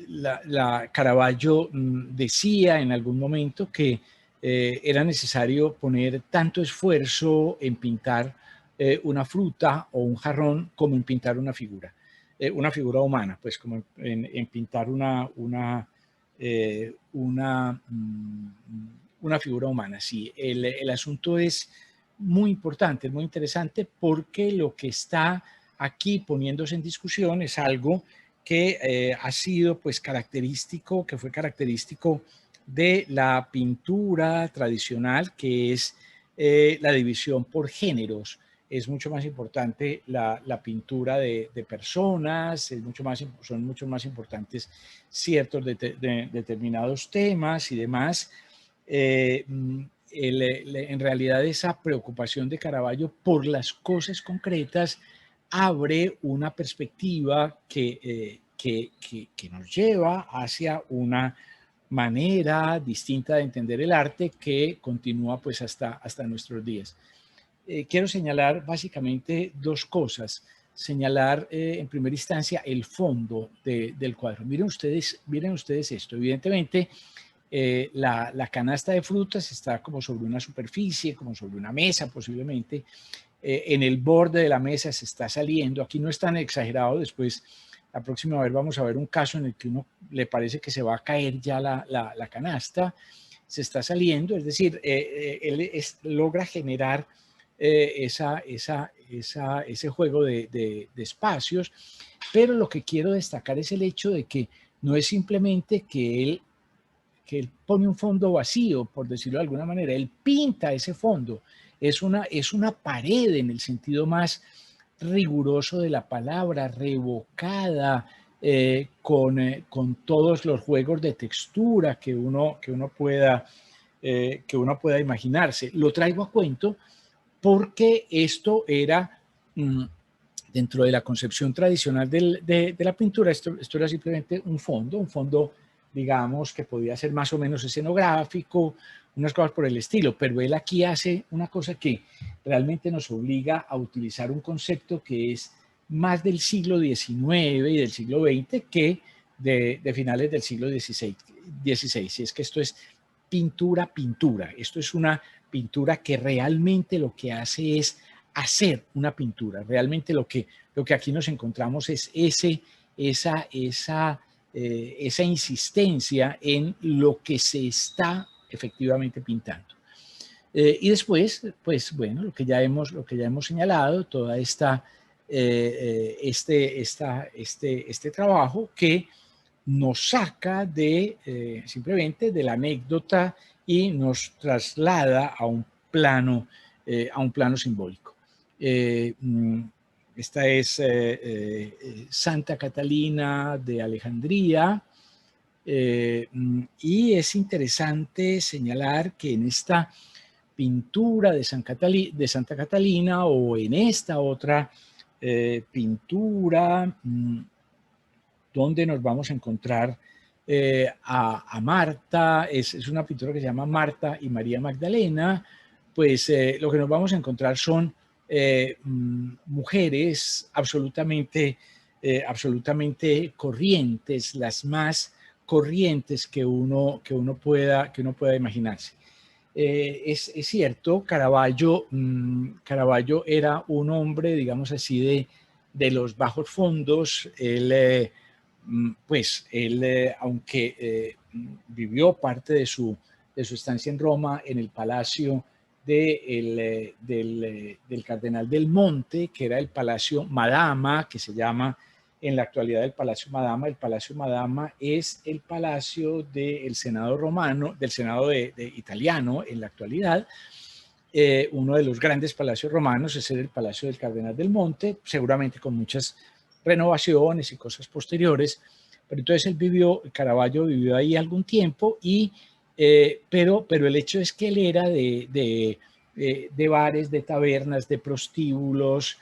La Caravaggio decía en algún momento que era necesario poner tanto esfuerzo en pintar una fruta o un jarrón como en pintar una figura humana, pues como en pintar una figura humana. Sí, el asunto es muy importante, es muy interesante porque lo que está aquí poniéndose en discusión es algo que ha sido pues característico, que fue característico de la pintura tradicional, que es la división por géneros. Es mucho más importante la pintura de personas, son mucho más importantes ciertos determinados temas y demás. En realidad esa preocupación de Caravaggio por las cosas concretas abre una perspectiva que nos lleva hacia una manera distinta de entender el arte que continúa pues hasta nuestros días. Quiero señalar básicamente dos cosas. Señalar en primera instancia el fondo del cuadro. Miren ustedes esto. Evidentemente, la canasta de frutas está como sobre una superficie, como sobre una mesa posiblemente. En el borde de la mesa se está saliendo. Aquí no es tan exagerado. Después, la próxima vez vamos a ver un caso en el que uno le parece que se va a caer ya la canasta. Se está saliendo, es decir, él logra generar ese juego de espacios, pero lo que quiero destacar es el hecho de que no es simplemente que él pone un fondo vacío, por decirlo de alguna manera, él pinta ese fondo, es una pared en el sentido más riguroso de la palabra, revocada, con todos los juegos de textura que uno pueda imaginarse. Lo traigo a cuento porque esto era, dentro de la concepción tradicional de la pintura, esto era simplemente un fondo, digamos, que podía ser más o menos escenográfico, unas cosas por el estilo, pero él aquí hace una cosa que realmente nos obliga a utilizar un concepto que es más del siglo XIX y del siglo XX que de finales del siglo XVI. Y es que esto es pintura. Esto es una pintura que realmente lo que hace es hacer una pintura. Realmente lo que aquí nos encontramos es esa insistencia en lo que se está efectivamente pintando. Y después, pues bueno, lo que ya hemos señalado, toda este trabajo que nos saca simplemente de la anécdota y nos traslada a un plano simbólico. Esta es Santa Catalina de Alejandría, y es interesante señalar que en esta pintura de Santa Catalina o en esta otra pintura, donde nos vamos a encontrar a Marta, es una pintura que se llama Marta y María Magdalena. Pues lo que nos vamos a encontrar son mujeres absolutamente corrientes, las más corrientes que uno pueda imaginarse. Es cierto, Caravaggio era un hombre, digamos así, de los bajos fondos. Él, aunque vivió parte de su estancia en Roma en el palacio del Cardenal del Monte, que era el Palacio Madama, que se llama en la actualidad el Palacio Madama. El Palacio Madama es el palacio del Senado romano, del Senado italiano en la actualidad. Uno de los grandes palacios romanos es el Palacio del Cardenal del Monte, seguramente con muchas renovaciones y cosas posteriores. Pero entonces Caravaggio vivió ahí algún tiempo, pero el hecho es que él era de bares, de tabernas, de prostíbulos.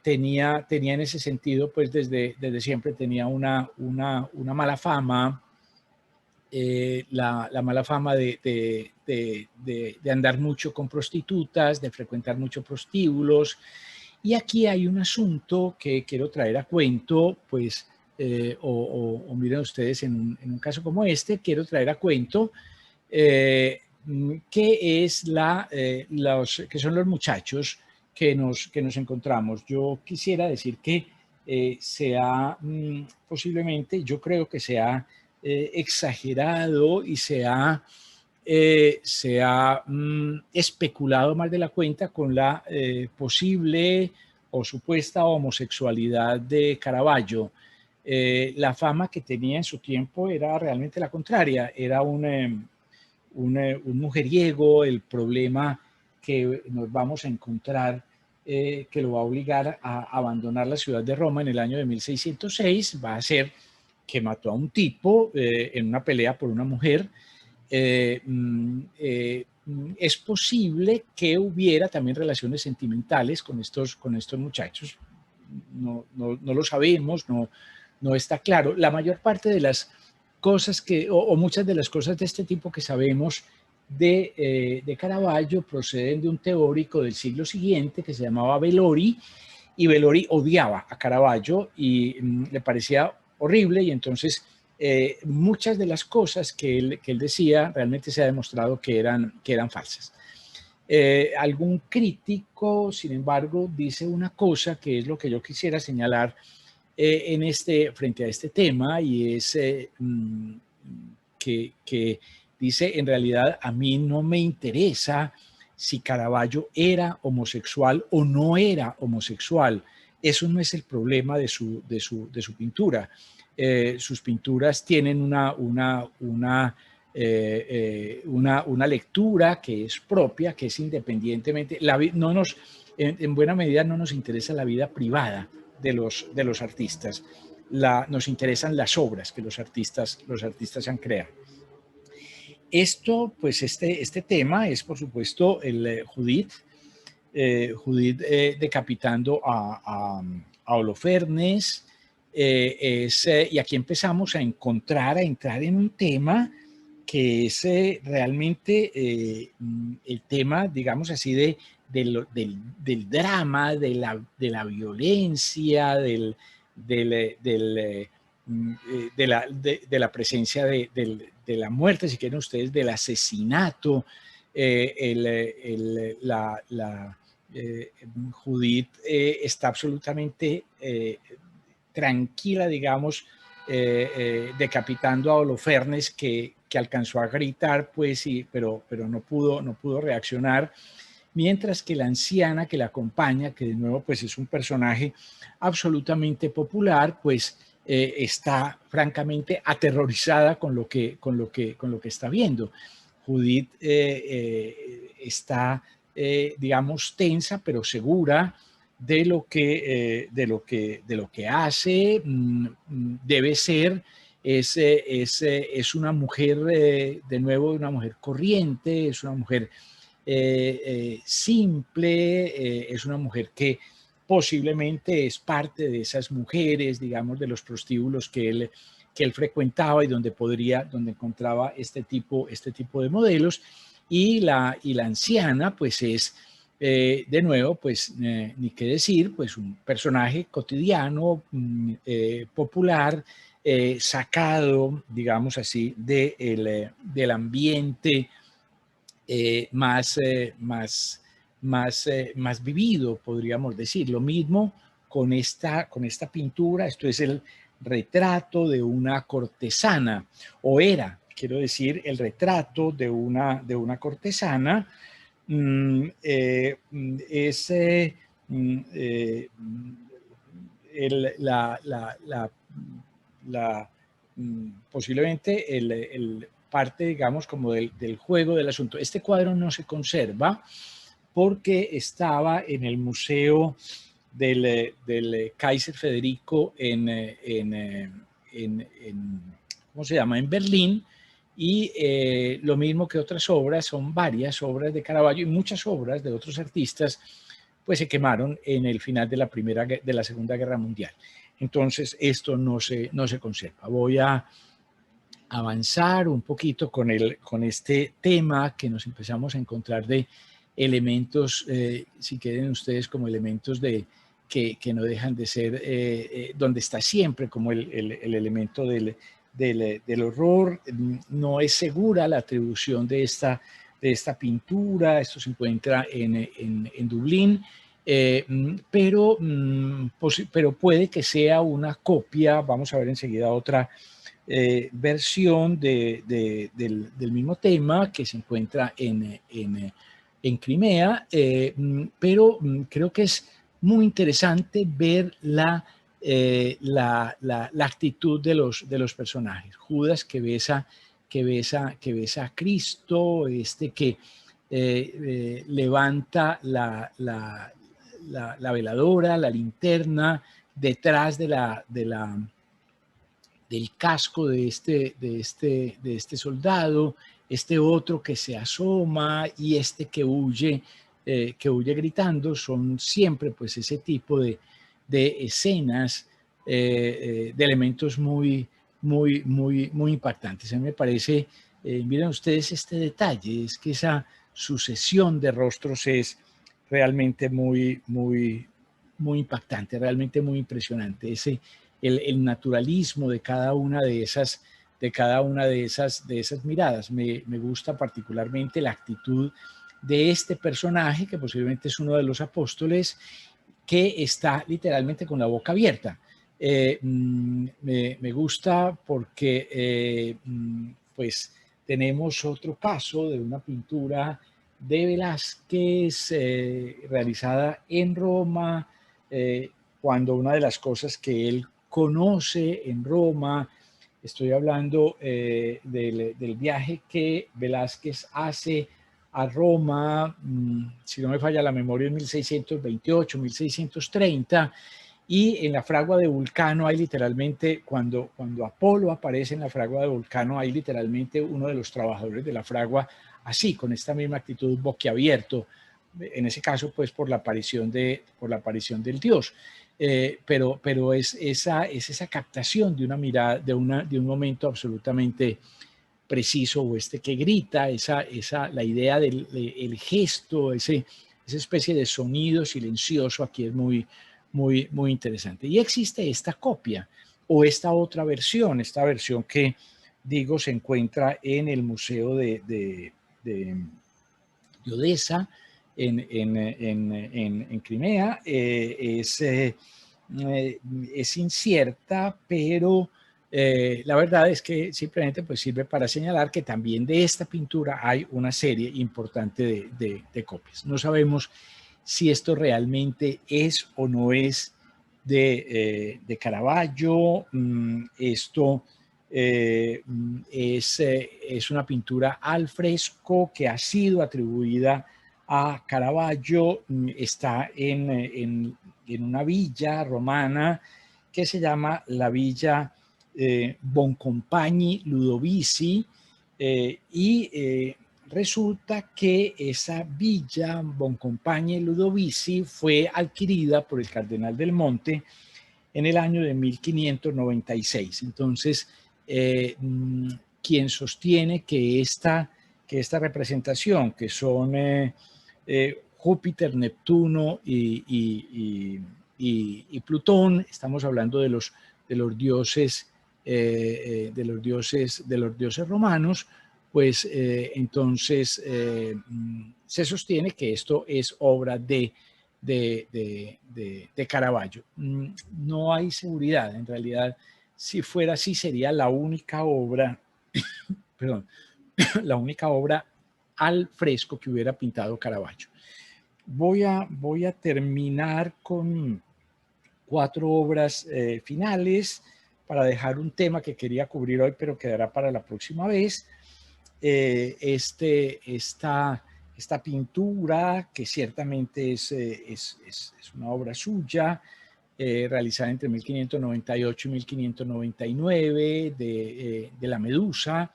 Tenía en ese sentido, pues desde siempre tenía una mala fama, la mala fama de andar mucho con prostitutas, de frecuentar mucho prostíbulos. Y aquí hay un asunto que quiero traer a cuento, pues, o miren ustedes, en un caso como este, quiero traer a cuento qué es que son los muchachos que nos encontramos. Yo quisiera decir que posiblemente, yo creo que se ha exagerado y se ha especulado más de la cuenta con la posible o supuesta homosexualidad de Caravaggio. La fama que tenía en su tiempo era realmente la contraria, era un mujeriego. El problema que nos vamos a encontrar, que lo va a obligar a abandonar la ciudad de Roma en el año de 1606, va a ser que mató a un tipo en una pelea por una mujer. Es posible que hubiera también relaciones sentimentales con estos muchachos. No lo sabemos, no está claro. La mayor parte de las cosas o muchas de las cosas de este tipo que sabemos de Caravaggio proceden de un teórico del siglo siguiente que se llamaba Bellori, y Bellori odiaba a Caravaggio y le parecía horrible, y entonces muchas de las cosas que él decía realmente se ha demostrado que eran falsas. Algún crítico, sin embargo, dice una cosa que es lo que yo quisiera señalar frente a este tema, y es que dice: en realidad a mí no me interesa si Caravaggio era homosexual o no era homosexual. Eso no es el problema de su pintura. Sus pinturas tienen una lectura que es propia, que es independientemente. En buena medida no nos interesa la vida privada de los artistas. Nos interesan las obras que los artistas han creado. Esto, pues este tema es, por supuesto, el Judith decapitando a Holofernes. Y aquí empezamos a entrar en un tema que es realmente el tema, digamos así, del drama, de la violencia, de la presencia de la muerte, si quieren ustedes, del asesinato. Judith está absolutamente tranquila, digamos, decapitando a Holofernes, que alcanzó a gritar, pues, pero no pudo reaccionar, mientras que la anciana que la acompaña, que de nuevo pues es un personaje absolutamente popular, pues está francamente aterrorizada con lo que está viendo. Judith está, digamos, tensa, pero segura de lo que hace. Debe ser, es una mujer, de nuevo, una mujer corriente, es una mujer simple, es una mujer que posiblemente es parte de esas mujeres, digamos, de los prostíbulos que él frecuentaba y donde encontraba este tipo de modelos. Y la anciana, pues es, de nuevo, pues ni qué decir, pues un personaje cotidiano, popular, sacado, digamos así, del ambiente más vivido, podríamos decir. Lo mismo con esta pintura. Esto es el retrato de una cortesana, o era, quiero decir, el retrato de una cortesana. Es el, la, posiblemente el parte, digamos, como del juego del asunto. Este cuadro no se conserva porque estaba en el museo del Kaiser Federico ¿cómo se llama? En Berlín. Y lo mismo que otras obras, son varias obras de Caravaggio y muchas obras de otros artistas, pues se quemaron en el final de la Segunda Guerra Mundial. Entonces esto no se conserva. Voy a avanzar un poquito con este tema que nos empezamos a encontrar de elementos, si quieren ustedes, como elementos que no dejan de ser, donde está siempre como el elemento del horror. No es segura la atribución de esta pintura. Esto se encuentra en Dublín. Pero puede que sea una copia. Vamos a ver enseguida otra versión del mismo tema que se encuentra en Crimea, pero creo que es muy interesante ver la actitud de los personajes. Judas que besa a Cristo, que levanta la veladora, la linterna, detrás del casco de este soldado, este otro que se asoma y que huye gritando. Son siempre pues ese tipo de escenas, de elementos muy impactantes. A mí me parece, miren ustedes este detalle, es que esa sucesión de rostros es realmente muy impactante, realmente muy impresionante. El naturalismo de cada una de esas miradas. Me gusta particularmente la actitud de este personaje, que posiblemente es uno de los apóstoles, que está literalmente con la boca abierta. Me gusta porque pues tenemos otro caso de una pintura de Velázquez realizada en Roma, cuando una de las cosas que él conoce en Roma, estoy hablando del viaje que Velázquez hace a Roma, si no me falla la memoria, en 1628, 1630, y en la fragua de Vulcano hay literalmente, cuando Apolo aparece en la fragua de Vulcano, hay literalmente uno de los trabajadores de la fragua así, con esta misma actitud, boquiabierto, en ese caso pues por la aparición del Dios. Pero es esa captación de una mirada, de un momento absolutamente preciso, o que grita, la idea del el gesto, esa especie de sonido silencioso aquí es muy interesante. Y existe esta copia o esta otra versión, esta versión que digo se encuentra en el Museo de Odessa, en Crimea. Es incierta, pero la verdad es que simplemente pues sirve para señalar que también de esta pintura hay una serie importante de copias. No sabemos si esto realmente es o no es de Caravaggio. Esto es una pintura al fresco que ha sido atribuida a Caravaggio. Está en una villa romana que se llama la Villa Boncompagni Ludovisi, y resulta que esa villa Boncompagni Ludovisi fue adquirida por el cardenal del Monte en el año de 1596. Entonces, quien sostiene que esta representación, que son Júpiter, Neptuno y Plutón, estamos hablando de los dioses romanos, pues entonces se sostiene que esto es obra de Caravaggio. No hay seguridad, en realidad, si fuera así, sería la única obra, perdón, la única obra al fresco que hubiera pintado Caravaggio. Voy a terminar con 4 obras finales para dejar un tema que quería cubrir hoy, pero quedará para la próxima vez. Esta pintura, que ciertamente es una obra suya, realizada entre 1598 y 1599, de la Medusa,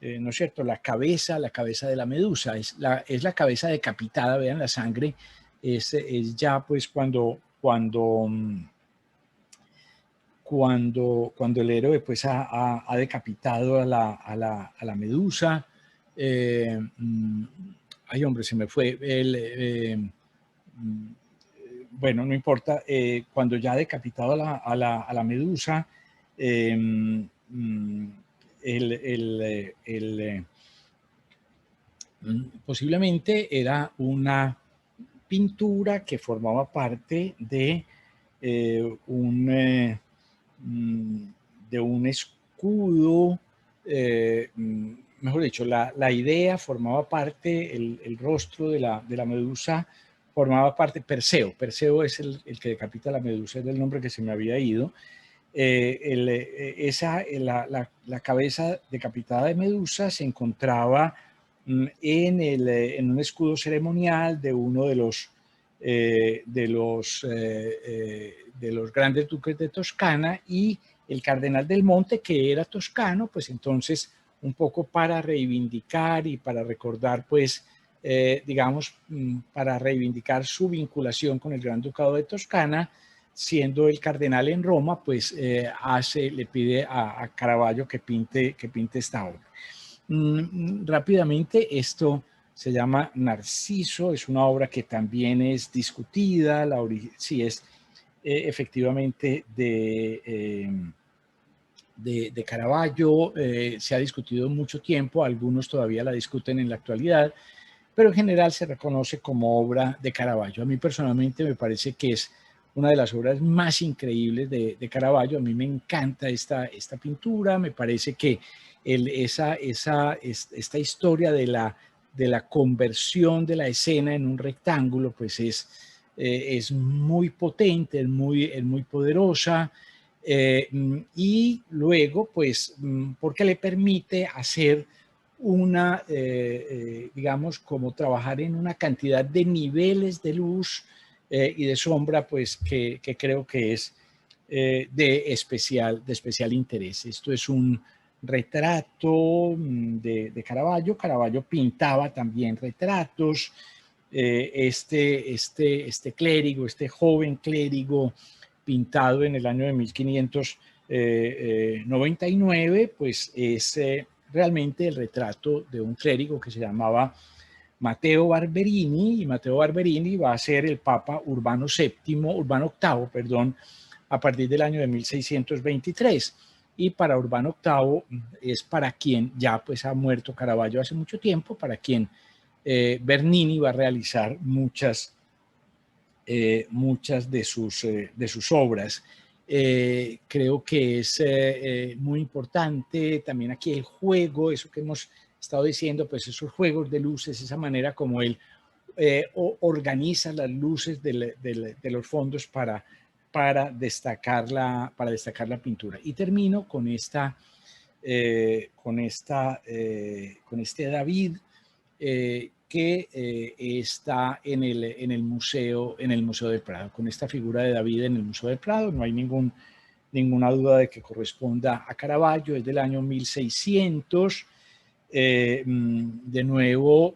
¿no es cierto? La cabeza de la Medusa, es la cabeza decapitada, vean la sangre, es ya pues cuando el héroe pues ha decapitado a la Medusa. Ay, hombre, se me fue. Bueno, no importa. Cuando ya ha decapitado a la Medusa, posiblemente era una pintura que formaba parte de un escudo, mejor dicho, la idea formaba parte, el rostro de la Medusa formaba parte. Perseo es el que decapita a la Medusa, es el nombre que se me había ido. La cabeza decapitada de Medusa se encontraba en un escudo ceremonial de uno de los grandes duques de Toscana, y el cardenal del Monte, que era toscano, pues entonces un poco para reivindicar y para recordar, pues digamos, para reivindicar su vinculación con el Gran Ducado de Toscana, siendo el cardenal en Roma, pues le pide a Caravaggio que pinte esta obra. Rápidamente, esto se llama Narciso, es una obra que también es discutida, si es efectivamente de Caravaggio, se ha discutido mucho tiempo, algunos todavía la discuten en la actualidad, pero en general se reconoce como obra de Caravaggio. A mí personalmente me parece que es una de las obras más increíbles de Caravaggio. A mí me encanta esta pintura, me parece que esta historia de la conversión de la escena en un rectángulo, pues es muy potente, es muy poderosa, y luego, pues, porque le permite hacer digamos, como trabajar en una cantidad de niveles de luz y de sombra, pues que creo que es de especial interés. Esto es un retrato de Caravaggio. Caravaggio pintaba también retratos. Este clérigo, este joven clérigo, pintado en el año de 1599, pues es realmente el retrato de un clérigo que se llamaba Matteo Barberini, y Matteo Barberini va a ser el Papa Urbano VIII, perdón, a partir del año de 1623. Y para Urbano VIII es para quien ya pues ha muerto Caravaggio hace mucho tiempo, para quien Bernini va a realizar muchas de sus obras. Creo que es muy importante también aquí el juego, eso que hemos estado diciendo, pues esos juegos de luces, esa manera como él organiza las luces de los fondos para destacar la pintura. Y termino con este David, que está en el Museo del Prado, con esta figura de David en el Museo del Prado. No hay ninguna duda de que corresponda a Caravaggio, es del año 1600. de nuevo,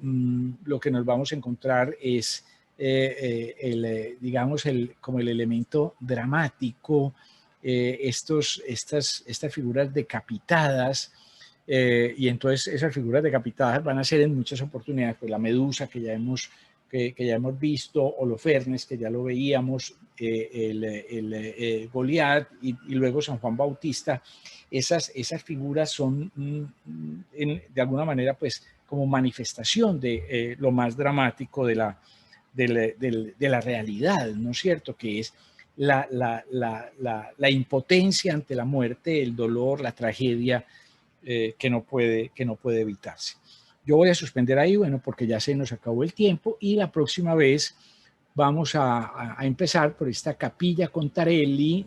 lo que nos vamos a encontrar es, digamos, como el elemento dramático, estas figuras decapitadas, y entonces esas figuras decapitadas van a ser en muchas oportunidades, pues la Medusa que ya hemos visto, Holofernes, que ya lo veíamos, Goliat y luego San Juan Bautista. Esas figuras son de alguna manera pues como manifestación de lo más dramático de la realidad, ¿no es cierto? Que es la impotencia ante la muerte, el dolor, la tragedia que no puede evitarse. Yo voy a suspender ahí, bueno, porque ya se nos acabó el tiempo y la próxima vez vamos a empezar por esta Capilla Contarelli.